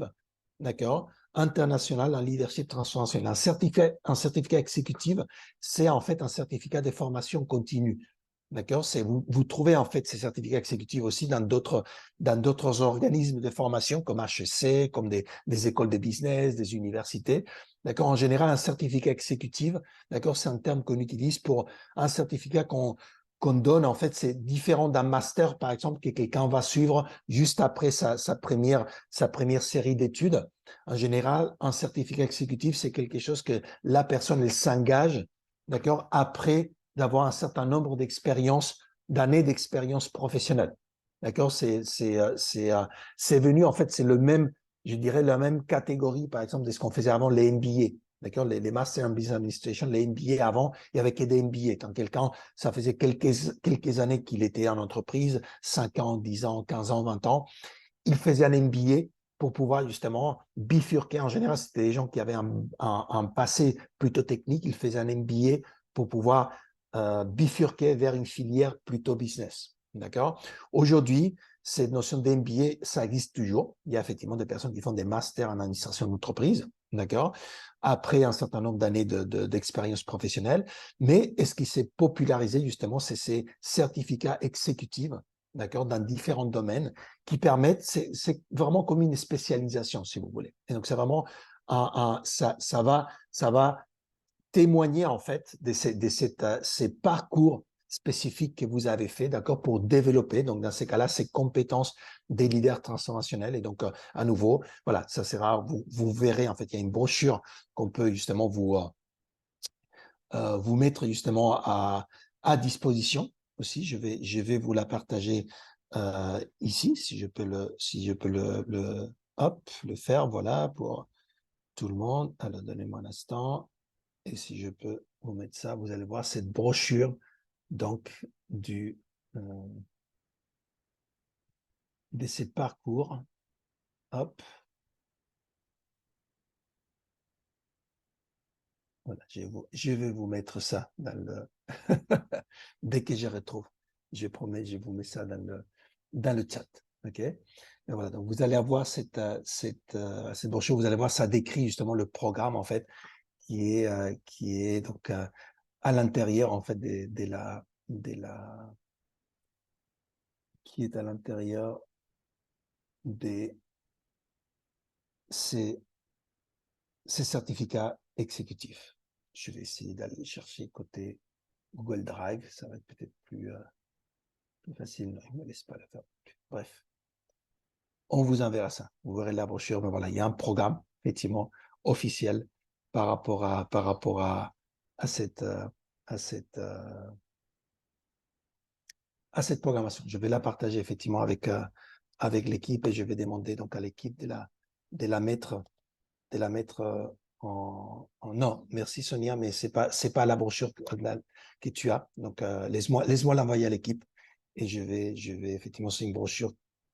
Speaker 1: d'accord, international en leadership transformationnel. Un certificat exécutif, c'est en fait un certificat de formation continue. D'accord? Vous trouvez en fait ces certificats exécutifs aussi dans d'autres organismes de formation comme HEC, comme des écoles de business, des universités. D'accord? En général, un certificat exécutif, d'accord, c'est un terme qu'on utilise pour un certificat qu'on donne. En fait, c'est différent d'un master, par exemple, que quelqu'un va suivre juste après sa première série d'études. En général, un certificat exécutif, c'est quelque chose que la personne, elle s'engage, d'accord, après d'avoir un certain nombre d'années d'expérience professionnelle. D'accord? C'est venu, en fait, c'est le même, je dirais, la même catégorie, par exemple, de ce qu'on faisait avant, les MBA. D'accord? Les Master in Business Administration, les MBA avant, il n'y avait que des MBA. Quand quelqu'un, ça faisait quelques années qu'il était en entreprise, 5 ans, 10 ans, 15 ans, 20 ans, il faisait un MBA pour pouvoir justement bifurquer. En général, c'était des gens qui avaient un passé plutôt technique. Ils faisaient un MBA pour pouvoir bifurquer vers une filière plutôt business. D'accord? Aujourd'hui, cette notion d'MBA, ça existe toujours. Il y a effectivement des personnes qui font des masters en administration d'entreprise. D'accord? Après un certain nombre d'années d'expérience professionnelle. Mais est-ce qui s'est popularisé justement, c'est ces certificats exécutifs, d'accord, dans différents domaines qui permettent, c'est vraiment comme une spécialisation, si vous voulez. Et donc, c'est vraiment ça va témoigner en fait ces parcours spécifiques que vous avez fait, d'accord, pour développer, donc dans ces cas-là, ces compétences des leaders transformationnels. Et donc, à nouveau, voilà, ça sera, vous verrez, en fait, il y a une brochure qu'on peut justement vous mettre justement à disposition aussi. Je vais vous la partager ici, si je peux hop, le faire, voilà, pour tout le monde. Alors, donnez-moi un instant. Et si je peux vous mettre ça, vous allez voir cette brochure donc euh, de ces parcours. Hop, voilà, je vais vous mettre ça dans le dès que je retrouve. Je promets, je vous mets ça dans le chat. OK? Et voilà, donc vous allez avoir cette brochure, vous allez voir, ça décrit justement le programme en fait qui est donc à l'intérieur en fait qui est à l'intérieur de ces, ces certificats exécutifs. Je vais essayer d'aller chercher côté Google Drive, ça va être peut-être plus facile. Non, il ne me laisse pas la faire. Bref, on vous enverra ça. Vous verrez la brochure, mais voilà, il y a un programme, effectivement, officiel par rapport à cette, à cette, à cette programmation. Je vais la partager effectivement avec l'équipe et je vais demander donc à l'équipe de la mettre, de la mettre non, merci Sonia, mais c'est pas la brochure que tu as. Donc, laisse-moi l'envoyer à l'équipe et je vais effectivement, c'est une brochure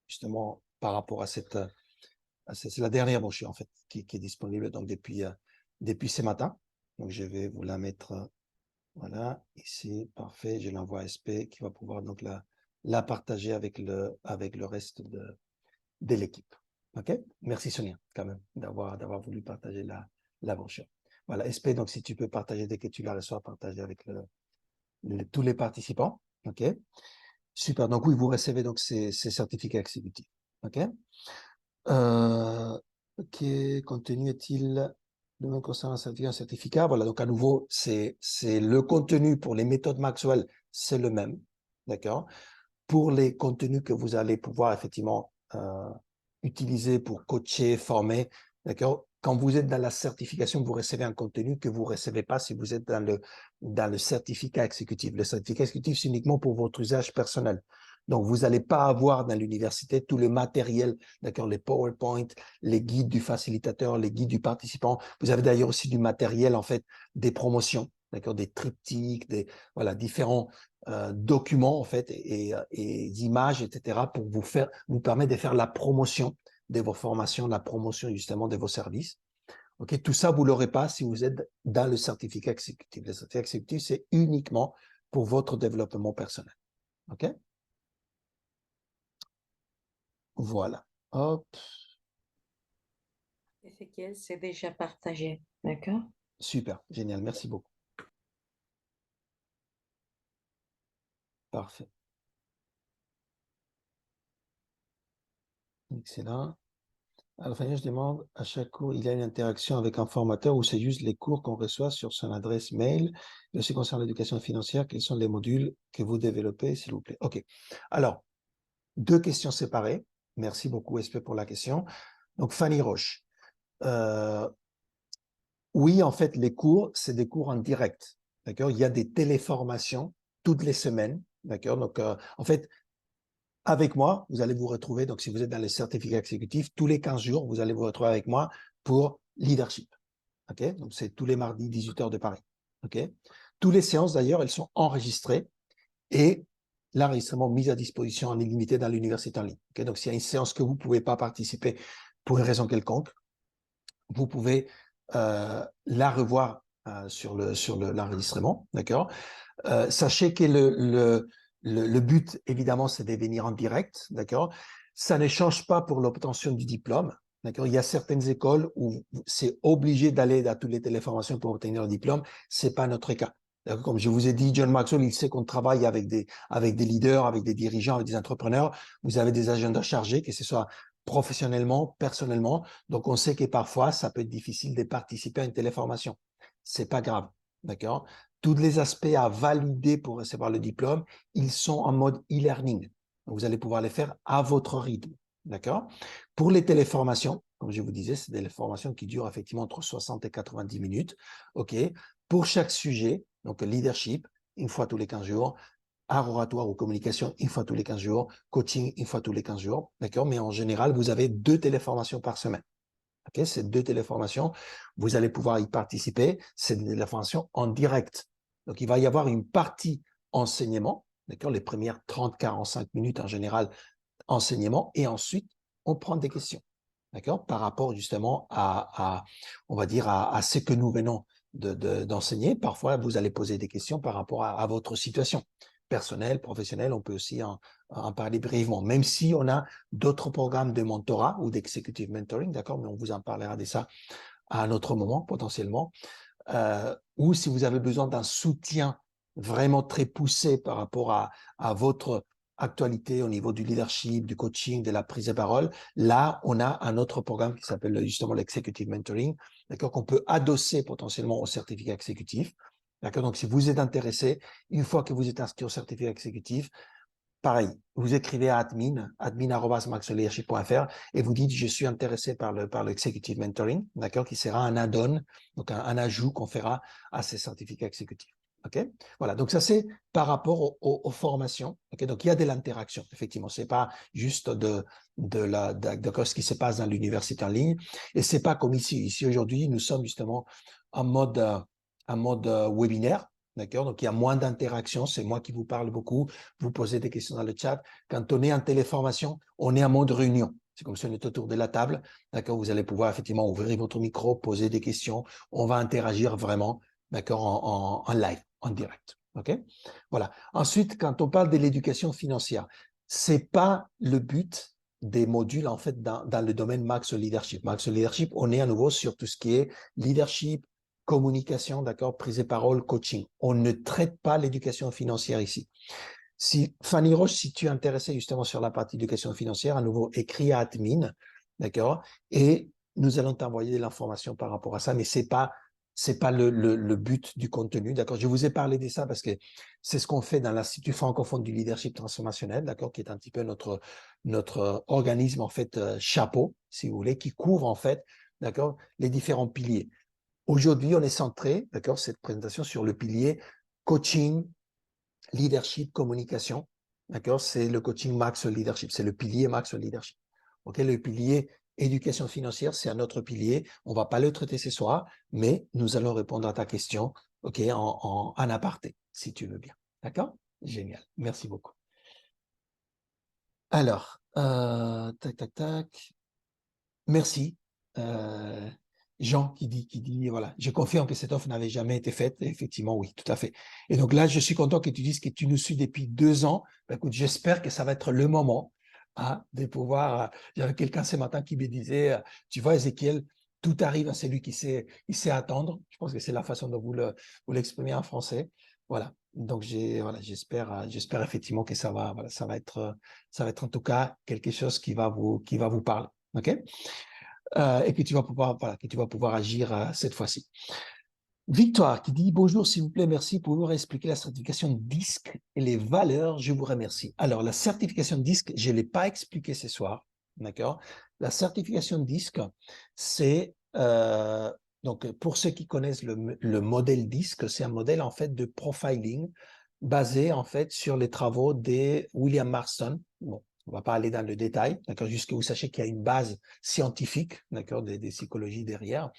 Speaker 1: justement par rapport à c'est la dernière brochure en fait qui est disponible donc depuis ce matin. Donc, je vais vous la mettre, voilà, ici, parfait. Je l'envoie à SP qui va pouvoir donc la partager avec le reste de l'équipe. OK? Merci Sonia, quand même, d'avoir voulu partager la brochure. Voilà, SP, donc si tu peux partager dès que tu la reçois, partager avec tous les participants. OK? Super. Donc oui, vous recevez donc ces certificats exécutifs. OK? OK, contenu est-il de même concernant un certificat? Voilà, donc à nouveau, c'est le contenu pour les méthodes Maxwell, c'est le même. D'accord? Pour les contenus que vous allez pouvoir effectivement utiliser pour coacher, former, d'accord? Quand vous êtes dans la certification, vous recevez un contenu que vous ne recevez pas si vous êtes dans le certificat exécutif. Le certificat exécutif, c'est uniquement pour votre usage personnel. Donc, vous n'allez pas avoir dans l'université tout le matériel, d'accord, les PowerPoint, les guides du facilitateur, les guides du participant. Vous avez d'ailleurs aussi du matériel, en fait, des promotions, d'accord, des triptyques, voilà, différents documents, en fait, et images, etc., pour vous permettre de faire la promotion de vos formations, la promotion, justement, de vos services. OK, tout ça, vous ne l'aurez pas si vous êtes dans le certificat exécutif. Le certificat exécutif, c'est uniquement pour votre développement personnel. OK? Voilà. Hop,
Speaker 2: Ezekiel, c'est déjà partagé. D'accord?
Speaker 1: super, génial, merci beaucoup. Parfait. Excellent. Alors, Fanny, je demande, à chaque cours, il y a une interaction avec un formateur ou c'est juste les cours qu'on reçoit sur son adresse mail? Et aussi concernant l'éducation financière, quels sont les modules que vous développez, s'il vous plaît? OK. Alors, deux questions séparées. Merci beaucoup, SP, pour la question. Donc, Fanny Roche. Oui, en fait, les cours, c'est des cours en direct. D'accord? Il y a des téléformations toutes les semaines. D'accord? Donc, en fait, avec moi, vous allez vous retrouver, donc si vous êtes dans les certificats exécutifs, tous les 15 jours, vous allez vous retrouver avec moi pour leadership. OK? Donc, c'est tous les mardis, 18 heures de Paris. OK? Toutes les séances, d'ailleurs, elles sont enregistrées et l'enregistrement mis à disposition en illimité dans l'université en ligne. OK? Donc, s'il y a une séance que vous ne pouvez pas participer pour une raison quelconque, vous pouvez la revoir sur l'enregistrement. D'accord? Sachez que le but, évidemment, c'est de venir en direct, d'accord? Ça ne change pas pour l'obtention du diplôme, d'accord? Il y a certaines écoles où c'est obligé d'aller à toutes les téléformations pour obtenir le diplôme. C'est pas notre cas. Comme je vous ai dit, John Maxwell, il sait qu'on travaille avec des leaders, avec des dirigeants, avec des entrepreneurs. Vous avez des agendas chargés, que ce soit professionnellement, personnellement. Donc, on sait que parfois, ça peut être difficile de participer à une téléformation. C'est pas grave, d'accord? Tous les aspects à valider pour recevoir le diplôme, ils sont en mode e-learning. Vous allez pouvoir les faire à votre rythme. D'accord? Pour les téléformations, comme je vous disais, c'est des formations qui durent effectivement entre 60 et 90 minutes. OK? Pour chaque sujet, donc leadership, une fois tous les 15 jours, art oratoire ou communication, une fois tous les 15 jours, coaching, une fois tous les 15 jours. D'accord? Mais en général, vous avez 2 téléformations par semaine. Okay, ces 2 téléformations, vous allez pouvoir y participer. C'est des téléformations en direct. Donc, il va y avoir une partie enseignement, d'accord, les premières 30-45 minutes en général, enseignement, et ensuite, on prend des questions, d'accord, par rapport justement on va dire, à ce que nous venons d'enseigner. Parfois, vous allez poser des questions par rapport à votre situation personnelle, professionnelle. On peut aussi en parler brièvement, même si on a d'autres programmes de mentorat ou d'executive mentoring, d'accord, mais on vous en parlera de ça à un autre moment potentiellement. Ou si vous avez besoin d'un soutien vraiment très poussé par rapport à votre actualité au niveau du leadership, du coaching, de la prise de parole, là, on a un autre programme qui s'appelle justement l'executive mentoring, d'accord, qu'on peut adosser potentiellement au certificat exécutif. D'accord, donc si vous êtes intéressé, une fois que vous êtes inscrit au certificat exécutif, pareil, vous écrivez à admin@maxleadership.fr et vous dites je suis intéressé par le executive mentoring, d'accord, qui sera un add-on, donc un ajout qu'on fera à ces certificats exécutifs. OK? Voilà, donc ça c'est par rapport aux formations. OK? Donc il y a de l'interaction, effectivement. C'est pas juste de ce qui se passe dans l'université en ligne. Et c'est pas comme ici. Ici aujourd'hui, nous sommes justement en mode webinaire. D'accord? Donc il y a moins d'interaction. C'est moi qui vous parle beaucoup. Vous posez des questions dans le chat. Quand on est en téléformation, on est en mode réunion. C'est comme si on est autour de la table. D'accord? Vous allez pouvoir effectivement ouvrir votre micro, poser des questions. On va interagir vraiment, d'accord, en live, en direct. OK? Voilà. Ensuite, quand on parle de l'éducation financière, c'est pas le but des modules, en fait, dans le domaine Max Leadership. Max Leadership, on est à nouveau sur tout ce qui est leadership, communication, d'accord, prise de parole, coaching. On ne traite pas l'éducation financière ici. Si Fanny Roche, si tu es intéressé justement sur la partie éducation financière, à nouveau, écris à admin, d'accord, et nous allons t'envoyer de l'information par rapport à ça, mais c'est pas le but du contenu, d'accord. Je vous ai parlé de ça parce que c'est ce qu'on fait dans l'Institut francophone du leadership transformationnel, d'accord, qui est un petit peu notre organisme en fait chapeau, si vous voulez, qui couvre en fait, d'accord, les différents piliers. Aujourd'hui, on est centré, d'accord, cette présentation sur le pilier coaching, leadership, communication. D'accord? C'est le coaching Max Leadership. C'est le pilier Max Leadership. OK? Le pilier éducation financière, c'est un autre pilier. On ne va pas le traiter ce soir, mais nous allons répondre à ta question, OK, en aparté, si tu veux bien. D'accord? Génial. Merci beaucoup. Alors, tac, tac, tac. Merci. Jean qui dit, voilà, je confirme que cette offre n'avait jamais été faite. Et effectivement, oui, tout à fait. Et donc là, je suis content que tu dises que tu nous suis depuis 2 ans. Ben, écoute, j'espère que ça va être le moment de pouvoir. J'avais quelqu'un ce matin qui me disait, tu vois, Ézéchiel, tout arrive à celui qui sait attendre. Je pense que c'est la façon dont vous l'exprimez en français. Voilà. Donc j'espère effectivement que ça va être en tout cas quelque chose qui va vous parler. OK? Et que tu vas pouvoir, voilà, que tu vas pouvoir agir cette fois-ci. Victoire qui dit bonjour, s'il vous plaît, merci. Pouvez-vous expliquer la certification DISC et les valeurs? Je vous remercie. Alors, la certification DISC, je ne l'ai pas expliqué ce soir. D'accord? La certification DISC, c'est donc pour ceux qui connaissent le modèle DISC, c'est un modèle en fait de profiling basé en fait sur les travaux de William Marston. Bon, on ne va pas aller dans le détail, d'accord, juste que vous sachiez qu'il y a une base scientifique, d'accord, des psychologies derrière.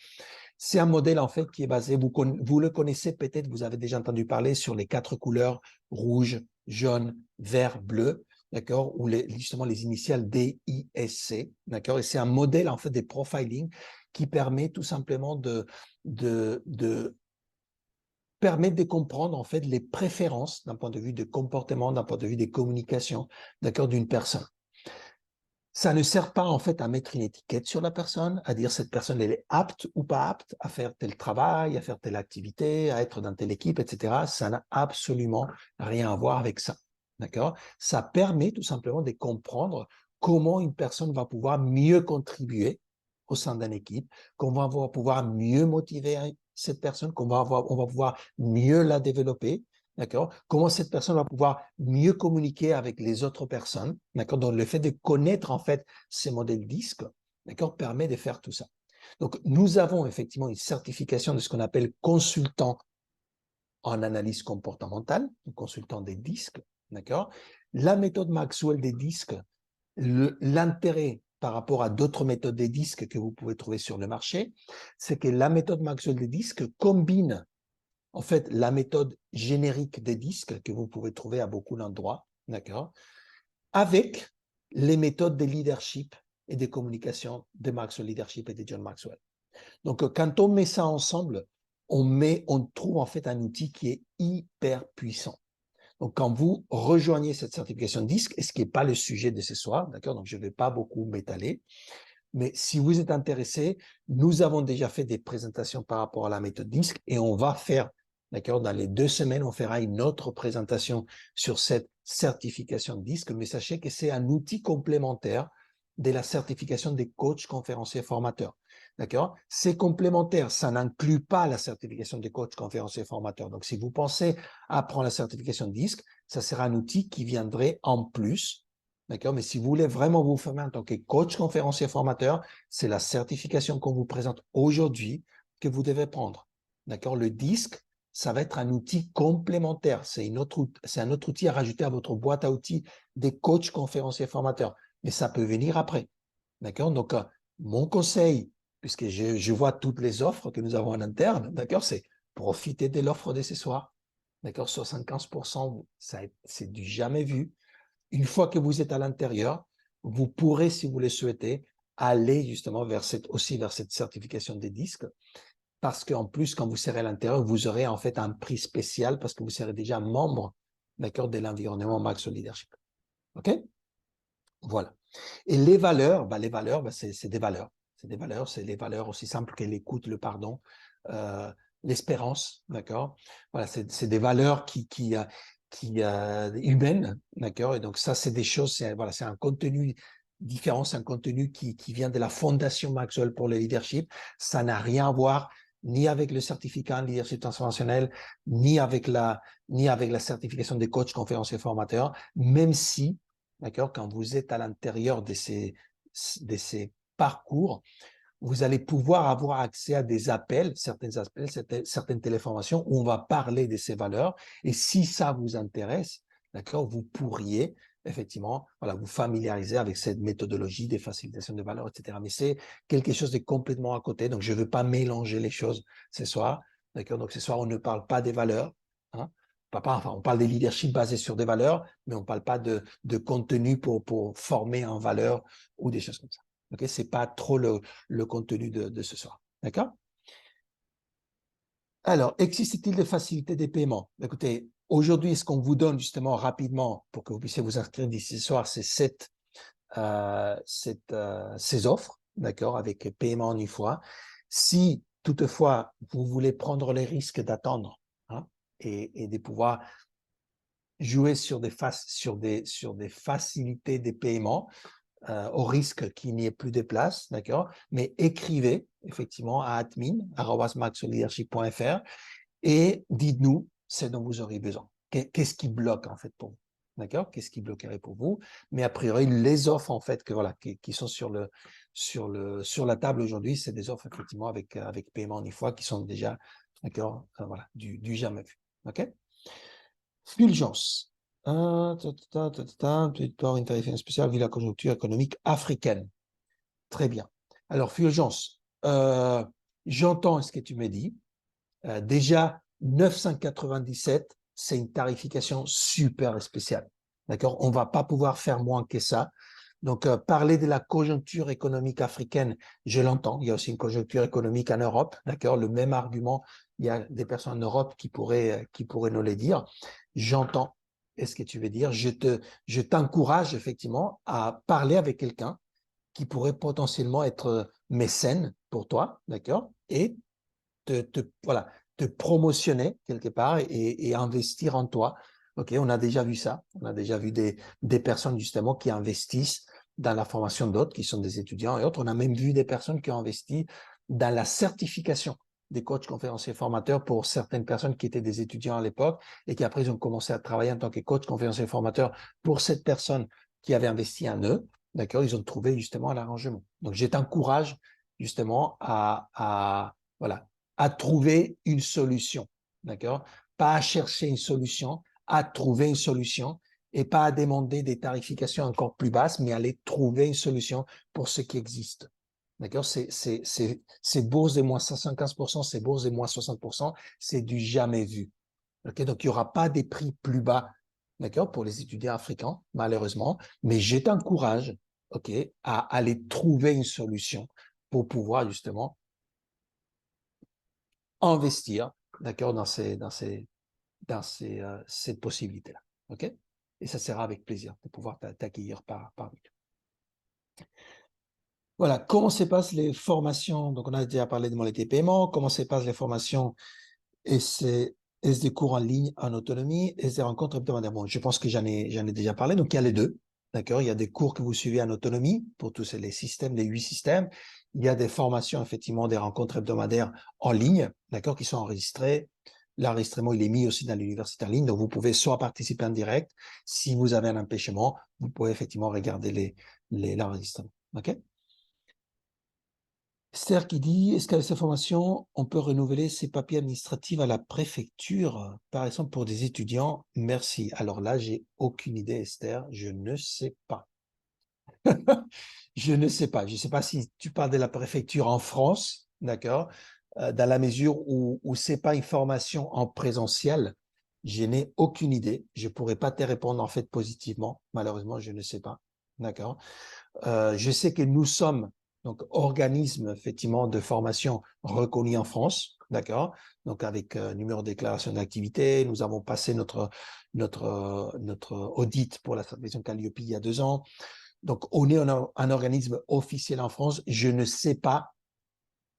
Speaker 1: C'est un modèle en fait qui est basé, vous le connaissez peut-être, vous avez déjà entendu parler sur les 4 couleurs rouge, jaune, vert, bleu, d'accord, ou justement les initiales DISC, d'accord, et c'est un modèle en fait de profiling qui permet tout simplement permettre de comprendre en fait les préférences d'un point de vue de comportement, d'un point de vue des communications, d'accord, d'une personne. Ça ne sert pas en fait à mettre une étiquette sur la personne, à dire cette personne elle est apte ou pas apte à faire tel travail, à faire telle activité, à être dans telle équipe, etc. Ça n'a absolument rien à voir avec ça. D'accord? Ça permet tout simplement de comprendre comment une personne va pouvoir mieux contribuer au sein d'une équipe, qu'on va pouvoir mieux motiver cette personne, on va pouvoir mieux la développer. D'accord? Comment cette personne va pouvoir mieux communiquer avec les autres personnes. D'accord? Donc, le fait de connaître, en fait, ces modèles DISC, d'accord, permet de faire tout ça. Donc, nous avons effectivement une certification de ce qu'on appelle consultant en analyse comportementale, consultant des DISC, d'accord? La méthode Maxwell des DISC, l'intérêt par rapport à d'autres méthodes des DISC que vous pouvez trouver sur le marché, c'est que la méthode Maxwell des DISC combine en fait, la méthode générique des disques que vous pouvez trouver à beaucoup d'endroits, d'accord, avec les méthodes de leadership et de communication de Maxwell Leadership et de John Maxwell. Donc, quand on met ça ensemble, on trouve en fait un outil qui est hyper puissant. Donc, quand vous rejoignez cette certification DISC, et ce qui n'est pas le sujet de ce soir, d'accord, donc je ne vais pas beaucoup m'étaler, mais si vous êtes intéressé, nous avons déjà fait des présentations par rapport à la méthode DISC et on va faire, d'accord, dans les 2 semaines, on fera une autre présentation sur cette certification DISC, mais sachez que c'est un outil complémentaire de la certification des coachs, conférenciers, formateurs. D'accord? C'est complémentaire, ça n'inclut pas la certification des coachs, conférenciers, formateurs. Donc, si vous pensez à prendre la certification DISC, ça sera un outil qui viendrait en plus. D'accord? Mais si vous voulez vraiment vous former en tant que coach, conférencier, formateur, c'est la certification qu'on vous présente aujourd'hui que vous devez prendre. D'accord? Le DISC, ça va être un outil complémentaire. C'est un autre outil à rajouter à votre boîte à outils des coachs, conférenciers, formateurs. Mais ça peut venir après. D'accord? Donc, mon conseil, puisque je vois toutes les offres que nous avons en interne, d'accord, c'est profiter de l'offre de ce soir. D'accord? 75%, c'est du jamais vu. Une fois que vous êtes à l'intérieur, vous pourrez, si vous le souhaitez, aller justement vers cette certification des disques, parce qu'en plus, quand vous serez à l'intérieur, vous aurez en fait un prix spécial parce que vous serez déjà membre, d'accord, de l'environnement Maxwell Leadership. OK? Voilà. Et les valeurs, c'est des valeurs. C'est des valeurs, c'est les valeurs aussi simples que l'écoute, le pardon, l'espérance, d'accord? Voilà, c'est des valeurs humaines, d'accord? Et donc ça, c'est des choses, c'est un contenu différent, c'est un contenu qui vient de la Fondation Maxwell pour le leadership. Ça n'a rien à voir ni avec le certificat en leadership transformationnel, ni avec la certification des coachs, conférenciers, formateurs, même si, d'accord, quand vous êtes à l'intérieur de ces parcours, vous allez pouvoir avoir accès à des appels, certaines téléformations où on va parler de ces valeurs. Et si ça vous intéresse, d'accord, vous pourriez effectivement, voilà, vous familiariser avec cette méthodologie des facilitations de valeurs, etc. Mais c'est quelque chose de complètement à côté. Donc, je ne veux pas mélanger les choses ce soir. D'accord? Donc, ce soir, on ne parle pas des valeurs. Hein? On parle des leadership basés sur des valeurs, mais on ne parle pas de contenu pour former en valeur ou des choses comme ça. Okay? Ce n'est pas trop le contenu de ce soir. D'accord? Alors, existe-t-il des facilités des paiements? Écoutez, aujourd'hui, ce qu'on vous donne justement rapidement pour que vous puissiez vous inscrire d'ici ce soir, c'est ces offres, d'accord, avec paiement en une fois. Si toutefois vous voulez prendre les risques d'attendre, hein, et de pouvoir jouer sur des facilités des paiements au risque qu'il n'y ait plus de place, d'accord? Mais écrivez effectivement à admin@maxleadership.fr et dites-nous ce dont vous aurez besoin. Qu'est-ce qui bloque en fait pour vous? D'accord? Qu'est-ce qui bloquerait pour vous? Mais a priori, les offres en fait qui sont sur la table aujourd'hui, c'est des offres effectivement avec paiement en une fois qui sont déjà, d'accord, voilà, du jamais vu. OK? Fulgence. Territoire une tarification spéciale vu la conjoncture économique africaine. Très bien. Alors, Fulgence, j'entends ce que tu me dis. Déjà, 997, c'est une tarification super spéciale. D'accord? On ne va pas pouvoir faire moins que ça. Donc, parler de la conjoncture économique africaine, je l'entends. Il y a aussi une conjoncture économique en Europe. D'accord? Le même argument, il y a des personnes en Europe qui pourraient nous le dire. J'entends ce que tu veux dire. Je t'encourage effectivement à parler avec quelqu'un qui pourrait potentiellement être mécène pour toi. D'accord? Et voilà, te promotionner quelque part et investir en toi. OK, on a déjà vu ça. On a déjà vu des personnes justement qui investissent dans la formation d'autres, qui sont des étudiants et autres. On a même vu des personnes qui ont investi dans la certification des coachs, conférenciers, formateurs pour certaines personnes qui étaient des étudiants à l'époque et qui après ils ont commencé à travailler en tant que coach, conférencier, formateur pour cette personne qui avait investi en eux. D'accord, ils ont trouvé justement l'arrangement. Donc, je t'encourage justement voilà, à trouver une solution, d'accord? Pas à chercher une solution, à trouver une solution et pas à demander des tarifications encore plus basses, mais à aller trouver une solution pour ce qui existe. D'accord? Ces bourses de moins 115%, ces bourses de moins 60%, c'est du jamais vu. Okay? Donc, il n'y aura pas des prix plus bas, d'accord, pour les étudiants africains, malheureusement, mais je t'encourage, OK, à aller trouver une solution pour pouvoir justement investir, d'accord, cette possibilité-là, ok? Et ça sera avec plaisir de pouvoir t'accueillir parmi nous. Voilà, comment se passent les formations? Donc, on a déjà parlé de modalité de paiement. Comment se passent les formations? Est-ce des cours en ligne en autonomie? Est-ce des rencontres hebdomadaires? Bon, je pense que j'en ai déjà parlé. Donc, il y a les deux. D'accord? Il y a des cours que vous suivez en autonomie pour tous les systèmes, les 8 systèmes. Il y a des formations, effectivement, des rencontres hebdomadaires en ligne, d'accord, qui sont enregistrées. L'enregistrement, il est mis aussi dans l'université en ligne. Donc, vous pouvez soit participer en direct. Si vous avez un empêchement, vous pouvez effectivement regarder l'enregistrement. OK? Esther qui dit, est-ce qu'avec ces formations, on peut renouveler ses papiers administratifs à la préfecture, par exemple pour des étudiants? Merci. Alors là, j'ai aucune idée, Esther. Je ne sais pas. Je ne sais pas. Je ne sais pas si tu parles de la préfecture en France, d'accord, dans la mesure où c'est pas une formation en présentiel. Je n'ai aucune idée. Je pourrais pas te répondre en fait positivement. Malheureusement, je ne sais pas. D'accord. Je sais que nous sommes donc organisme effectivement de formation reconnu en France, d'accord. Donc avec numéro de déclaration d'activité, nous avons passé notre audit pour la certification Calliope il y a 2 ans. Donc on est un organisme officiel en France. Je ne sais pas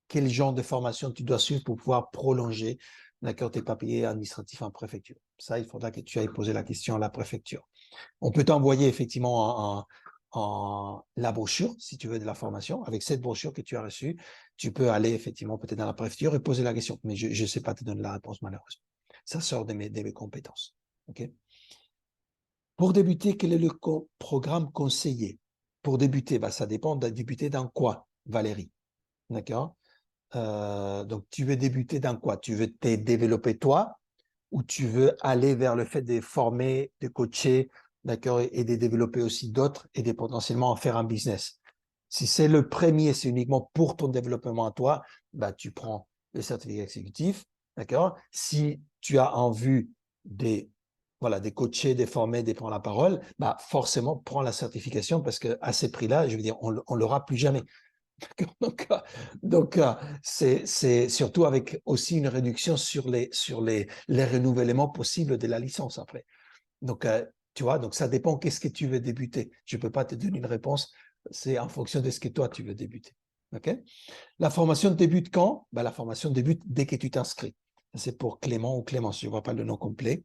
Speaker 1: quel genre de formation tu dois suivre pour pouvoir prolonger, d'accord, tes papiers administratifs en préfecture. Ça, il faudra que tu ailles poser la question à la préfecture. On peut t'envoyer effectivement la brochure, si tu veux, de la formation. Avec cette brochure que tu as reçue, tu peux aller effectivement peut-être dans la préfecture et poser la question. Mais je ne sais pas te donner la réponse, malheureusement. Ça sort de mes compétences. OK? Pour débuter, quel est le programme conseillé? Pour débuter, bah, ça dépend de débuter dans quoi, Valérie? D'accord? Donc, tu veux débuter dans quoi? Tu veux te développer toi ou tu veux aller vers le fait de former, de coacher, d'accord, et de développer aussi d'autres et de potentiellement en faire un business. Si c'est le premier, c'est uniquement pour ton développement à toi, bah, tu prends le certificat exécutif, d'accord. Si tu as en vue voilà, des coacher, des former, des prendre la parole, bah, forcément, prends la certification parce que à ces prix-là, je veux dire, on l'aura plus jamais. Donc, c'est surtout avec aussi une réduction sur les renouvellements possibles de la licence après. Donc, tu vois, donc ça dépend qu'est-ce que tu veux débuter. Je ne peux pas te donner une réponse, c'est en fonction de ce que toi tu veux débuter. OK? La formation débute quand? Ben, la formation débute dès que tu t'inscris. C'est pour Clément ou Clémence, je ne vois pas le nom complet.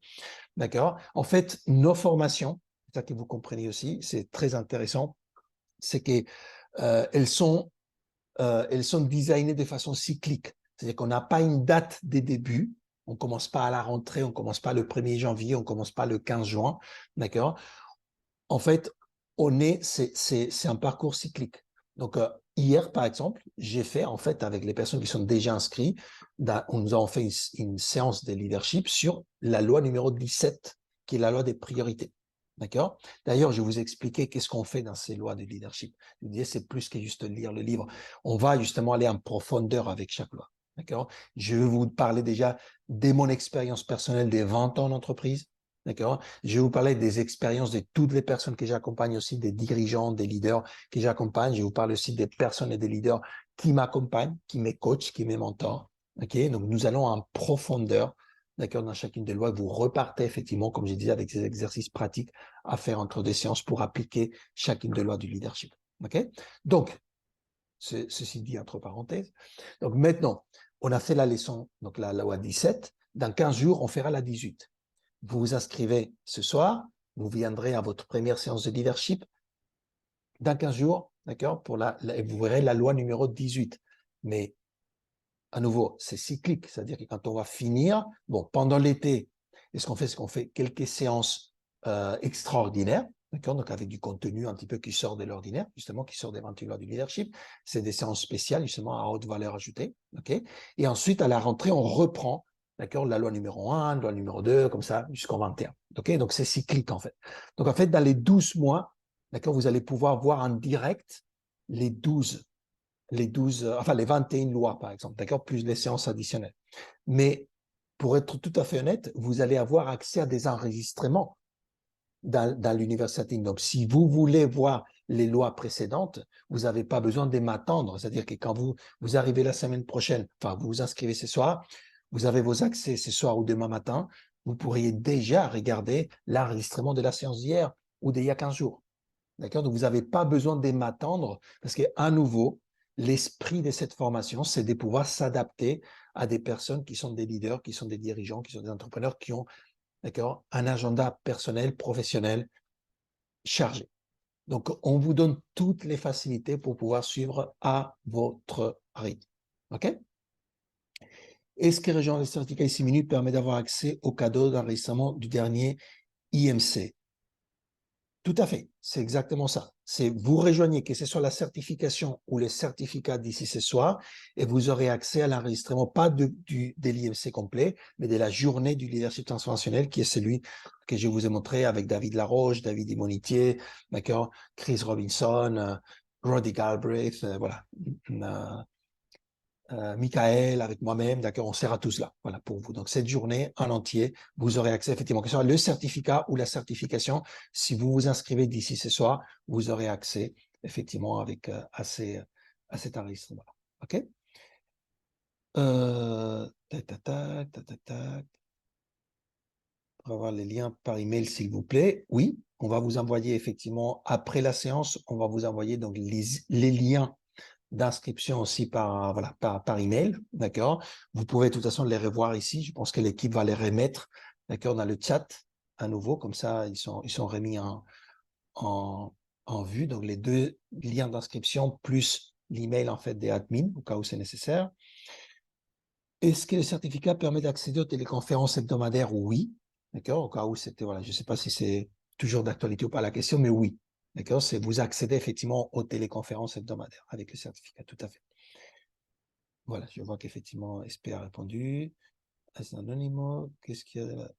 Speaker 1: D'accord? En fait, nos formations, c'est ça que vous comprenez aussi, c'est très intéressant, c'est qu'elles elles sont designées de façon cyclique. C'est-à-dire qu'on n'a pas une date des débuts. On ne commence pas à la rentrée, on ne commence pas le 1er janvier, on ne commence pas le 15 juin. D'accord? En fait, c'est un parcours cyclique. Donc, hier, par exemple, j'ai fait, en fait, avec les personnes qui sont déjà inscrites, nous avons fait une séance de leadership sur la loi numéro 17, qui est la loi des priorités. D'accord? D'ailleurs, je vais vous expliquer qu'est-ce qu'on fait dans ces lois de leadership. Je vous disais, c'est plus que juste lire le livre. On va justement aller en profondeur avec chaque loi. D'accord? Je vais vous parler déjà de mon expérience personnelle des 20 ans d'entreprise. D'accord? Je vais vous parler des expériences de toutes les personnes que j'accompagne aussi, des dirigeants, des leaders que j'accompagne. Je vais vous parler aussi des personnes et des leaders qui m'accompagnent, qui me coachent, qui me mentorent. OK? Donc, nous allons en profondeur, d'accord, dans chacune des lois. Vous repartez effectivement, comme je disais, avec des exercices pratiques à faire entre des séances pour appliquer chacune des lois du leadership. OK? Donc, ceci dit entre parenthèses. Donc, maintenant, on a fait la leçon, donc la loi 17. Dans 15 jours, on fera la 18. Vous vous inscrivez ce soir, vous viendrez à votre première séance de leadership dans 15 jours, d'accord, vous verrez la loi numéro 18. Mais à nouveau, c'est cyclique, c'est-à-dire que quand on va finir, bon, pendant l'été, ce qu'on fait, c'est qu'on fait quelques séances extraordinaires, d'accord, donc avec du contenu un petit peu qui sort de l'ordinaire, justement, qui sort des 28 lois du leadership. C'est des séances spéciales, justement, à haute valeur ajoutée, ok. Et ensuite, à la rentrée, on reprend, d'accord, la loi numéro 1, loi numéro 2, comme ça, jusqu'au 21. Ok, donc c'est cyclique, en fait. Donc, en fait, dans les 12 mois, d'accord, vous allez pouvoir voir en direct les 12 enfin les 21 lois, par exemple, d'accord, plus les séances additionnelles. Mais pour être tout à fait honnête, vous allez avoir accès à des enregistrements dans l'université. Donc, si vous voulez voir les lois précédentes, vous n'avez pas besoin de m'attendre. C'est-à-dire que quand vous arrivez la semaine prochaine, enfin, vous vous inscrivez ce soir, vous avez vos accès ce soir ou demain matin, vous pourriez déjà regarder l'enregistrement de la séance d'hier ou d'il y a 15 jours. D'accord? Donc, vous n'avez pas besoin de m'attendre parce qu'à nouveau, l'esprit de cette formation, c'est de pouvoir s'adapter à des personnes qui sont des leaders, qui sont des dirigeants, qui sont des entrepreneurs, qui ont, d'accord, un agenda personnel, professionnel chargé. Donc, on vous donne toutes les facilités pour pouvoir suivre à votre rythme. OK? Est-ce que rejoindre le certificat ici minutes permet d'avoir accès au cadeau d'enregistrement du dernier IMC? Tout à fait, c'est exactement ça. C'est vous rejoignez, que ce soit la certification ou le certificat d'ici ce soir, et vous aurez accès à l'enregistrement, pas de l'IMC complet, mais de la journée du leadership transformationnel, qui est celui que je vous ai montré avec David Laroche, David Imonitier, d'accord, Chris Robinson, Roddy Galbraith, voilà. Michael, avec moi-même, d'accord, on sera tous là, voilà, pour vous. Donc, cette journée en entier, vous aurez accès, effectivement, que ce soit le certificat ou la certification. Si vous vous inscrivez d'ici ce soir, vous aurez accès, effectivement, avec, à cet enregistrement. OK? Tac, tac, tac, tac, tac, tac. Pour avoir les liens par email, s'il vous plaît. Oui, on va vous envoyer, effectivement, après la séance, on va vous envoyer donc les liens d'inscription aussi par, voilà, par email, d'accord? Vous pouvez de toute façon les revoir ici. Je pense que l'équipe va les remettre, d'accord, dans le chat à nouveau. Comme ça, ils sont remis en, en vue. Donc, les deux liens d'inscription plus l'email, en fait, des admins, au cas où c'est nécessaire. Est-ce que le certificat permet d'accéder aux téléconférences hebdomadaires? Oui, d'accord, au cas où c'était, voilà, je ne sais pas si c'est toujours d'actualité ou pas la question, mais oui, d'accord, c'est vous accédez effectivement aux téléconférences hebdomadaires avec le certificat, tout à fait. Voilà, je vois qu'effectivement, SP a répondu. C'est anonyme. Qu'est-ce qu'il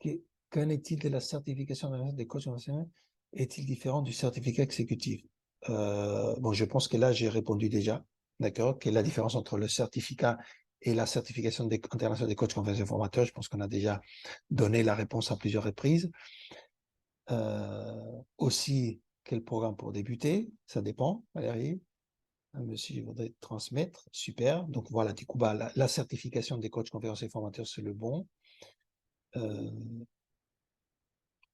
Speaker 1: y a Qu'en est-il de la certification des coachs professionnels? Est-il différent du certificat exécutif? Bon, je pense que là, j'ai répondu déjà. D'accord? Quelle est la différence entre le certificat et la certification internationale des coachs conférenciers formateurs? Je pense qu'on a déjà donné la réponse à plusieurs reprises. Aussi, quel programme pour débuter? Ça dépend, Valérie. Monsieur, je voudrais transmettre. Super. Donc voilà, du coup, bah, la certification des coachs conférenciers formateurs, c'est le bon.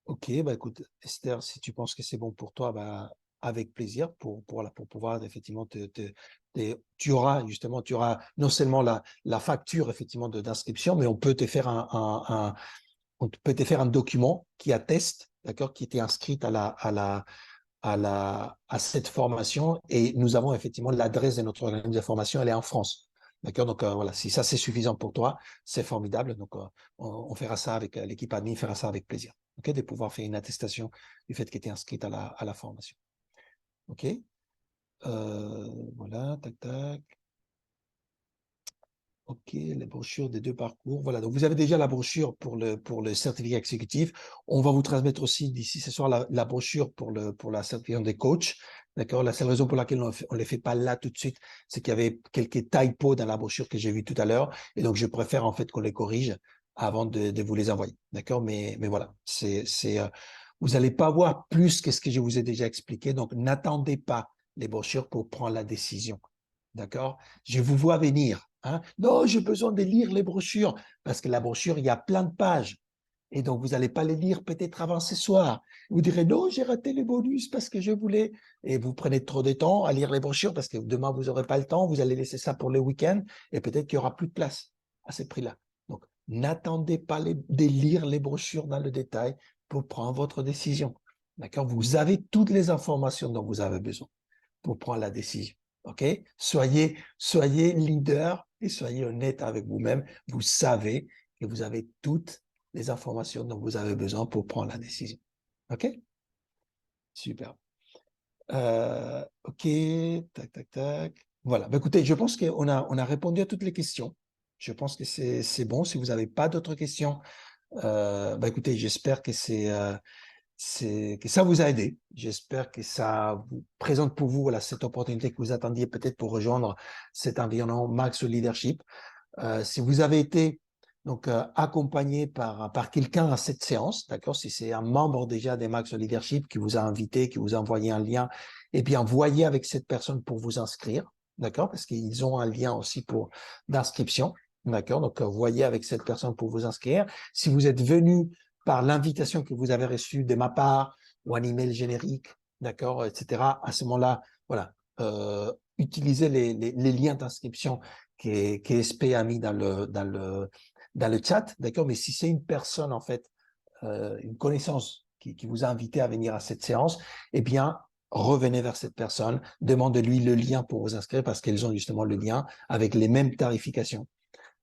Speaker 1: Ok, bah écoute, Esther, si tu penses que c'est bon pour toi, bah, avec plaisir pour pouvoir effectivement tu auras non seulement la facture effectivement d'inscription, mais on peut te faire on peut te faire un document qui atteste, d'accord, qui était inscrit à cette formation, et nous avons effectivement l'adresse de notre organisme de formation, elle est en France. D'accord, donc voilà, si ça c'est suffisant pour toi, c'est formidable. Donc on fera ça avec l'équipe admin, fera ça avec plaisir. Ok, de pouvoir faire une attestation du fait que tu es inscrite à la formation. Ok, voilà, tac, tac. Ok, les brochures des deux parcours. Voilà, donc vous avez déjà la brochure pour le certificat exécutif. On va vous transmettre aussi d'ici ce soir la brochure pour la certification des coachs. D'accord. La seule raison pour laquelle on ne les fait pas là tout de suite, c'est qu'il y avait quelques typos dans la brochure que j'ai vu tout à l'heure. Et donc, je préfère en fait qu'on les corrige avant de vous les envoyer. D'accord. Mais voilà, vous n'allez pas voir plus que ce que je vous ai déjà expliqué. Donc, n'attendez pas les brochures pour prendre la décision. D'accord? Je vous vois venir. Hein? Non, j'ai besoin de lire les brochures parce que la brochure, il y a plein de pages. Et donc, vous n'allez pas les lire peut-être avant ce soir. Vous direz, non, j'ai raté les bonus parce que je voulais. Et vous prenez trop de temps à lire les brochures parce que demain, vous n'aurez pas le temps. Vous allez laisser ça pour le week-end et peut-être qu'il n'y aura plus de place à ce prix-là. Donc, n'attendez pas de lire les brochures dans le détail pour prendre votre décision. D'accord? Vous avez toutes les informations dont vous avez besoin pour prendre la décision. OK? Soyez leader et soyez honnête avec vous-même. Vous savez que vous avez toutes les informations dont vous avez besoin pour prendre la décision. OK? Super. OK, tac, tac, tac. Voilà. Ben, écoutez, je pense qu'on on a répondu à toutes les questions. Je pense que c'est bon. Si vous n'avez pas d'autres questions, ben, écoutez, j'espère que ça vous a aidé. J'espère que ça vous présente pour vous voilà, cette opportunité que vous attendiez peut-être pour rejoindre cet environnement Max Leadership. Si vous avez été donc accompagné par quelqu'un à cette séance, d'accord, si c'est un membre déjà des Max Leadership qui vous a invité, qui vous a envoyé un lien, eh bien voyez avec cette personne pour vous inscrire, d'accord, parce qu'ils ont un lien aussi pour d'inscription, d'accord. Donc voyez avec cette personne pour vous inscrire. Si vous êtes venu par l'invitation que vous avez reçue de ma part ou un email générique, d'accord, etc. À ce moment-là, voilà, utilisez les liens d'inscription qu'ESP a mis dans le chat, d'accord. Mais si c'est une personne en fait, une connaissance qui vous a invité à venir à cette séance, eh bien revenez vers cette personne, demandez-lui le lien pour vous inscrire parce qu'elles ont justement le lien avec les mêmes tarifications.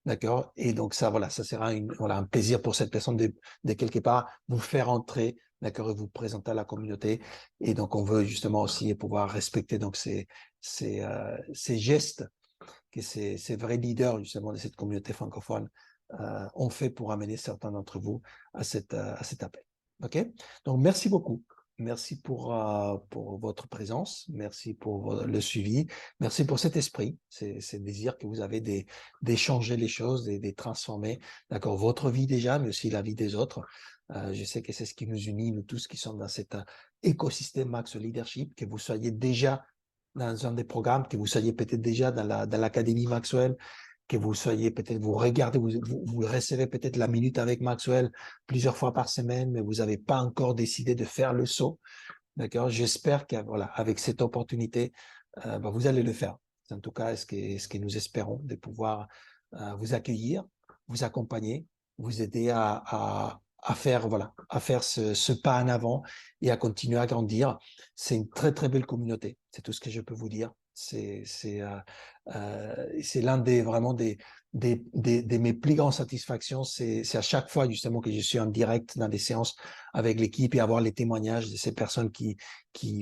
Speaker 1: D'accord. Et donc, ça, voilà, ça sera voilà, un plaisir pour cette personne de quelque part vous faire entrer, d'accord, et vous présenter à la communauté. Et donc, on veut justement aussi pouvoir respecter donc ces gestes que ces vrais leaders justement de cette communauté francophone ont fait pour amener certains d'entre vous à cet appel. OK? Donc, merci beaucoup. Merci pour votre présence. Merci pour le suivi. Merci pour cet esprit, c'est désir que vous avez d'échanger les choses, de transformer, d'accord, votre vie déjà, mais aussi la vie des autres. Je sais que c'est ce qui nous unit, nous tous qui sommes dans cet écosystème Max Leadership, que vous soyez déjà dans un des programmes, que vous soyez peut-être déjà dans l'Académie Maxwell, que vous soyez peut-être, vous regardez, vous recevez peut-être la minute avec Maxwell plusieurs fois par semaine, mais vous n'avez pas encore décidé de faire le saut. D'accord? J'espère que, voilà, avec cette opportunité, vous allez le faire. C'est en tout cas ce que nous espérons, de pouvoir vous accueillir, vous accompagner, vous aider à faire, voilà, à faire ce pas en avant et à continuer à grandir. C'est une très, très belle communauté. C'est tout ce que je peux vous dire. C'est l'un des vraiment de mes plus grandes satisfactions. C'est à chaque fois justement que je suis en direct dans des séances avec l'équipe et avoir les témoignages de ces personnes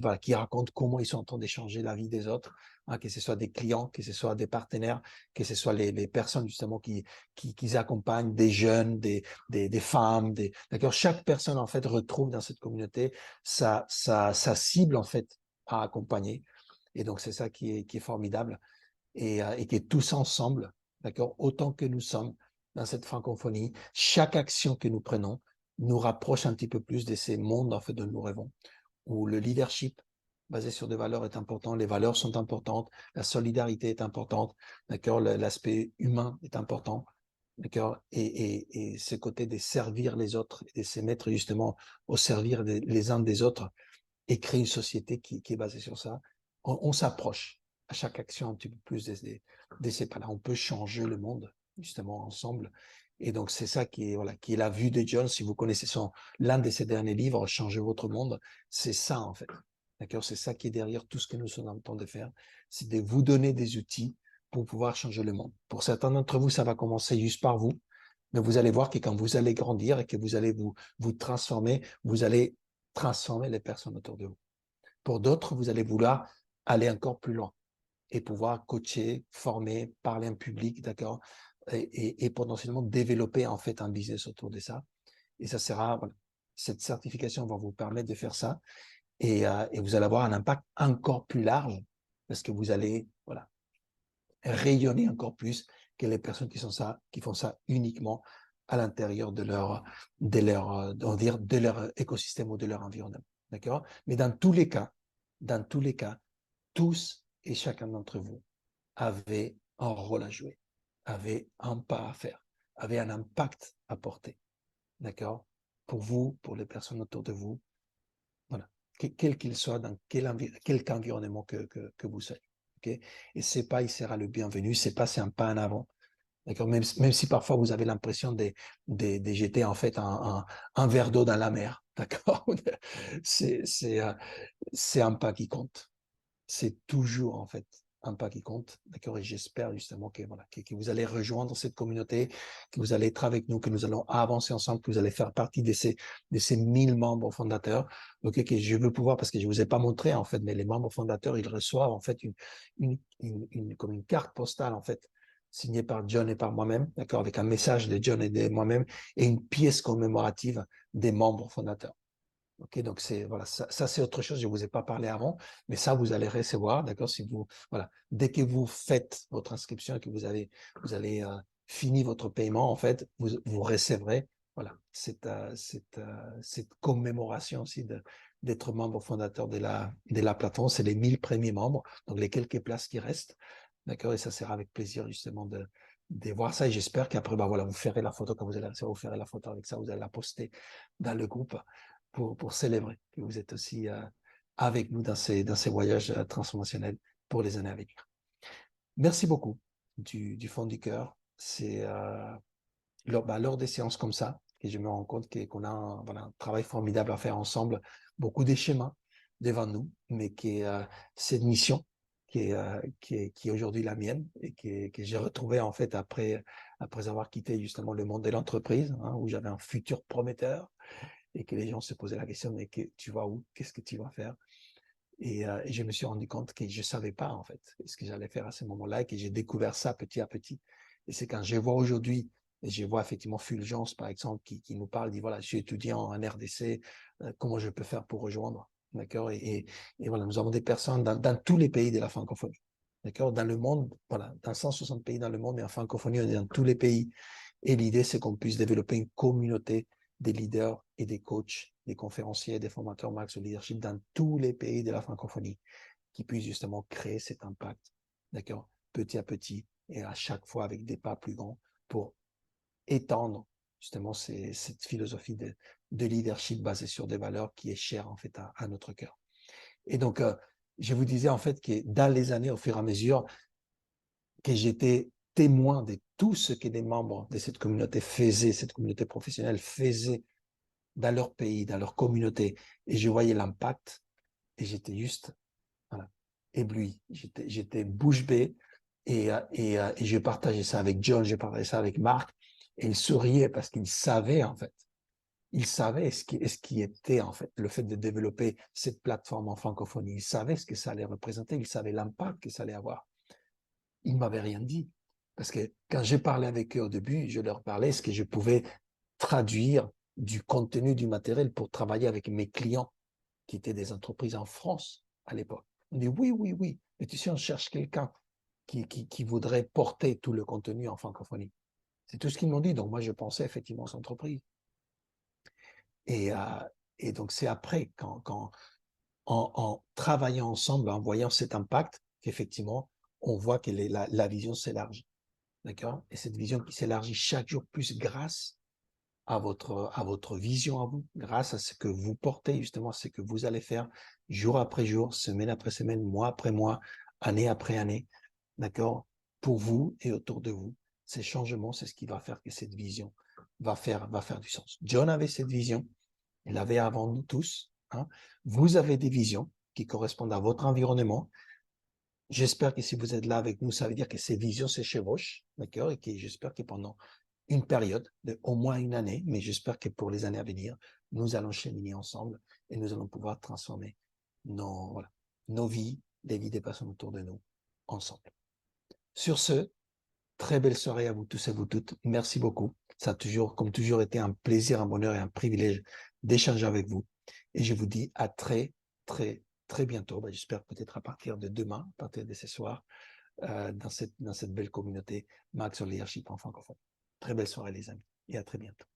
Speaker 1: voilà, qui racontent comment ils sont en train d'échanger la vie des autres, hein, que ce soit des clients, que ce soit des partenaires, que ce soit les personnes justement qui accompagnent des jeunes, des femmes, d'accord. Chaque personne en fait retrouve dans cette communauté sa cible en fait à accompagner. Et donc c'est ça qui est formidable et qui est tous ensemble, d'accord, autant que nous sommes dans cette francophonie, chaque action que nous prenons nous rapproche un petit peu plus de ces mondes en fait dont nous rêvons, où le leadership basé sur des valeurs est important, les valeurs sont importantes, la solidarité est importante, d'accord, l'aspect humain est important, d'accord, et ce côté de servir les autres et de se mettre justement au servir les uns des autres et créer une société qui est basée sur ça. On s'approche à chaque action un petit peu plus de ces pas-là. On peut changer le monde, justement, ensemble. Et donc, c'est ça voilà, qui est la vue de John. Si vous connaissez l'un de ses derniers livres, Changer votre monde, c'est ça, en fait. D'accord? C'est ça qui est derrière tout ce que nous sommes en train de faire. C'est de vous donner des outils pour pouvoir changer le monde. Pour certains d'entre vous, ça va commencer juste par vous. Mais vous allez voir que quand vous allez grandir et que vous allez vous transformer, vous allez transformer les personnes autour de vous. Pour d'autres, vous allez vouloir aller encore plus loin et pouvoir coacher, former, parler en public, d'accord, et potentiellement développer en fait un business autour de ça. Et ça sera, voilà, cette certification va vous permettre de faire ça et vous allez avoir un impact encore plus large parce que vous allez, voilà, rayonner encore plus que les personnes qui font ça uniquement à l'intérieur de leur écosystème ou de leur environnement. D'accord? Mais dans tous les cas, tous et chacun d'entre vous avaient un rôle à jouer, avaient un pas à faire, avaient un impact à porter. D'accord? Pour vous, pour les personnes autour de vous, voilà. Quel qu'il soit, dans quelque environnement que vous soyez. Okay? Et c'est pas, il sera le bienvenu, c'est pas, c'est un pas en avant. D'accord? Même si parfois vous avez l'impression de jeter en fait un verre d'eau dans la mer. D'accord? C'est un pas qui compte. C'est toujours en fait un pas qui compte, d'accord? Et j'espère justement que, voilà, que vous allez rejoindre cette communauté, que vous allez être avec nous, que nous allons avancer ensemble, que vous allez faire partie de ces 1000 membres fondateurs, ok? Que je veux pouvoir, parce que je vous ai pas montré en fait, mais les membres fondateurs, ils reçoivent en fait comme une carte postale en fait, signée par John et par moi-même, d'accord? Avec un message de John et de moi-même et une pièce commémorative des membres fondateurs. Ok, donc voilà, ça c'est autre chose, je ne vous ai pas parlé avant, mais ça vous allez recevoir, d'accord, voilà, dès que vous faites votre inscription et que vous avez fini votre paiement, en fait, vous recevrez, voilà, cette commémoration aussi d'être membre fondateur de la plateforme, c'est les 1000 premiers membres, donc les quelques places qui restent, d'accord, et ça sera avec plaisir justement de voir ça, et j'espère qu'après, bah voilà, vous ferez la photo quand vous allez recevoir, vous ferez la photo avec ça, vous allez la poster dans le groupe pour célébrer que vous êtes aussi avec nous dans ces voyages transformationnels pour les années à venir. Merci beaucoup du fond du cœur. C'est lors des séances comme ça que je me rends compte qu'on a voilà, un travail formidable à faire ensemble, beaucoup de schémas devant nous, mais cette mission qui est aujourd'hui la mienne et que j'ai retrouvée en fait après avoir quitté justement le monde de l'entreprise, hein, où j'avais un futur prometteur, et que les gens se posaient la question, mais tu vas où? Qu'est-ce que tu vas faire? Et je me suis rendu compte que je ne savais pas, en fait, ce que j'allais faire à ce moment-là, et que j'ai découvert ça petit à petit. Et c'est quand je vois aujourd'hui, et je vois effectivement Fulgence, par exemple, qui nous parle, dit, voilà, je suis étudiant en RDC, comment je peux faire pour rejoindre? D'accord? Et voilà, nous avons des personnes dans tous les pays de la francophonie. D'accord? Dans le monde, voilà, dans 160 pays dans le monde, mais en francophonie, on est dans tous les pays. Et l'idée, c'est qu'on puisse développer une communauté des leaders et des coachs, des conférenciers, des formateurs max au leadership dans tous les pays de la francophonie qui puissent justement créer cet impact, d'accord, petit à petit et à chaque fois avec des pas plus grands pour étendre justement cette philosophie de leadership basée sur des valeurs qui est chère en fait à notre cœur. Et donc, je vous disais en fait que dans les années, au fur et à mesure, que j'étais témoin de tout ce que les membres de cette communauté faisaient, cette communauté professionnelle faisait dans leur pays, dans leur communauté, et je voyais l'impact, et j'étais juste voilà, ébloui. J'étais bouche bée, et je partageais ça avec John, je partageais ça avec Marc, et ils souriaient parce qu'ils savaient, en fait, ils savaient ce qui était, en fait, le fait de développer cette plateforme en francophonie. Ils savaient ce que ça allait représenter, ils savaient l'impact que ça allait avoir. Ils ne m'avaient rien dit. Parce que quand j'ai parlé avec eux au début, je leur parlais ce que je pouvais traduire du contenu du matériel pour travailler avec mes clients qui étaient des entreprises en France à l'époque. On dit oui, oui, oui. Mais tu sais, on cherche quelqu'un qui voudrait porter tout le contenu en francophonie. C'est tout ce qu'ils m'ont dit. Donc moi, je pensais effectivement aux entreprises. Et, et donc c'est après, en travaillant ensemble, en voyant cet impact, qu'effectivement, on voit que la vision s'élargit. D'accord? Et cette vision qui s'élargit chaque jour plus grâce à votre vision à vous, grâce à ce que vous portez, justement, ce que vous allez faire jour après jour, semaine après semaine, mois après mois, année après année, d'accord, pour vous et autour de vous. Ces changements, c'est ce qui va faire que cette vision va faire du sens. John avait cette vision, il l'avait avant nous tous, hein. Vous avez des visions qui correspondent à votre environnement. J'espère que si vous êtes là avec nous, ça veut dire que ces visions se chevauchent, d'accord, et que j'espère que pendant une période de au moins une année, mais j'espère que pour les années à venir, nous allons cheminer ensemble et nous allons pouvoir transformer voilà, nos vies, les vies des personnes autour de nous, ensemble. Sur ce, très belle soirée à vous tous et vous toutes. Merci beaucoup. Ça a toujours, comme toujours, été un plaisir, un bonheur et un privilège d'échanger avec vous. Et je vous dis à très, très, très bientôt. J'espère peut-être à partir de demain, à partir de ce soir, dans cette belle communauté Max sur Leadership en francophone. Très belle soirée, les amis, et à très bientôt.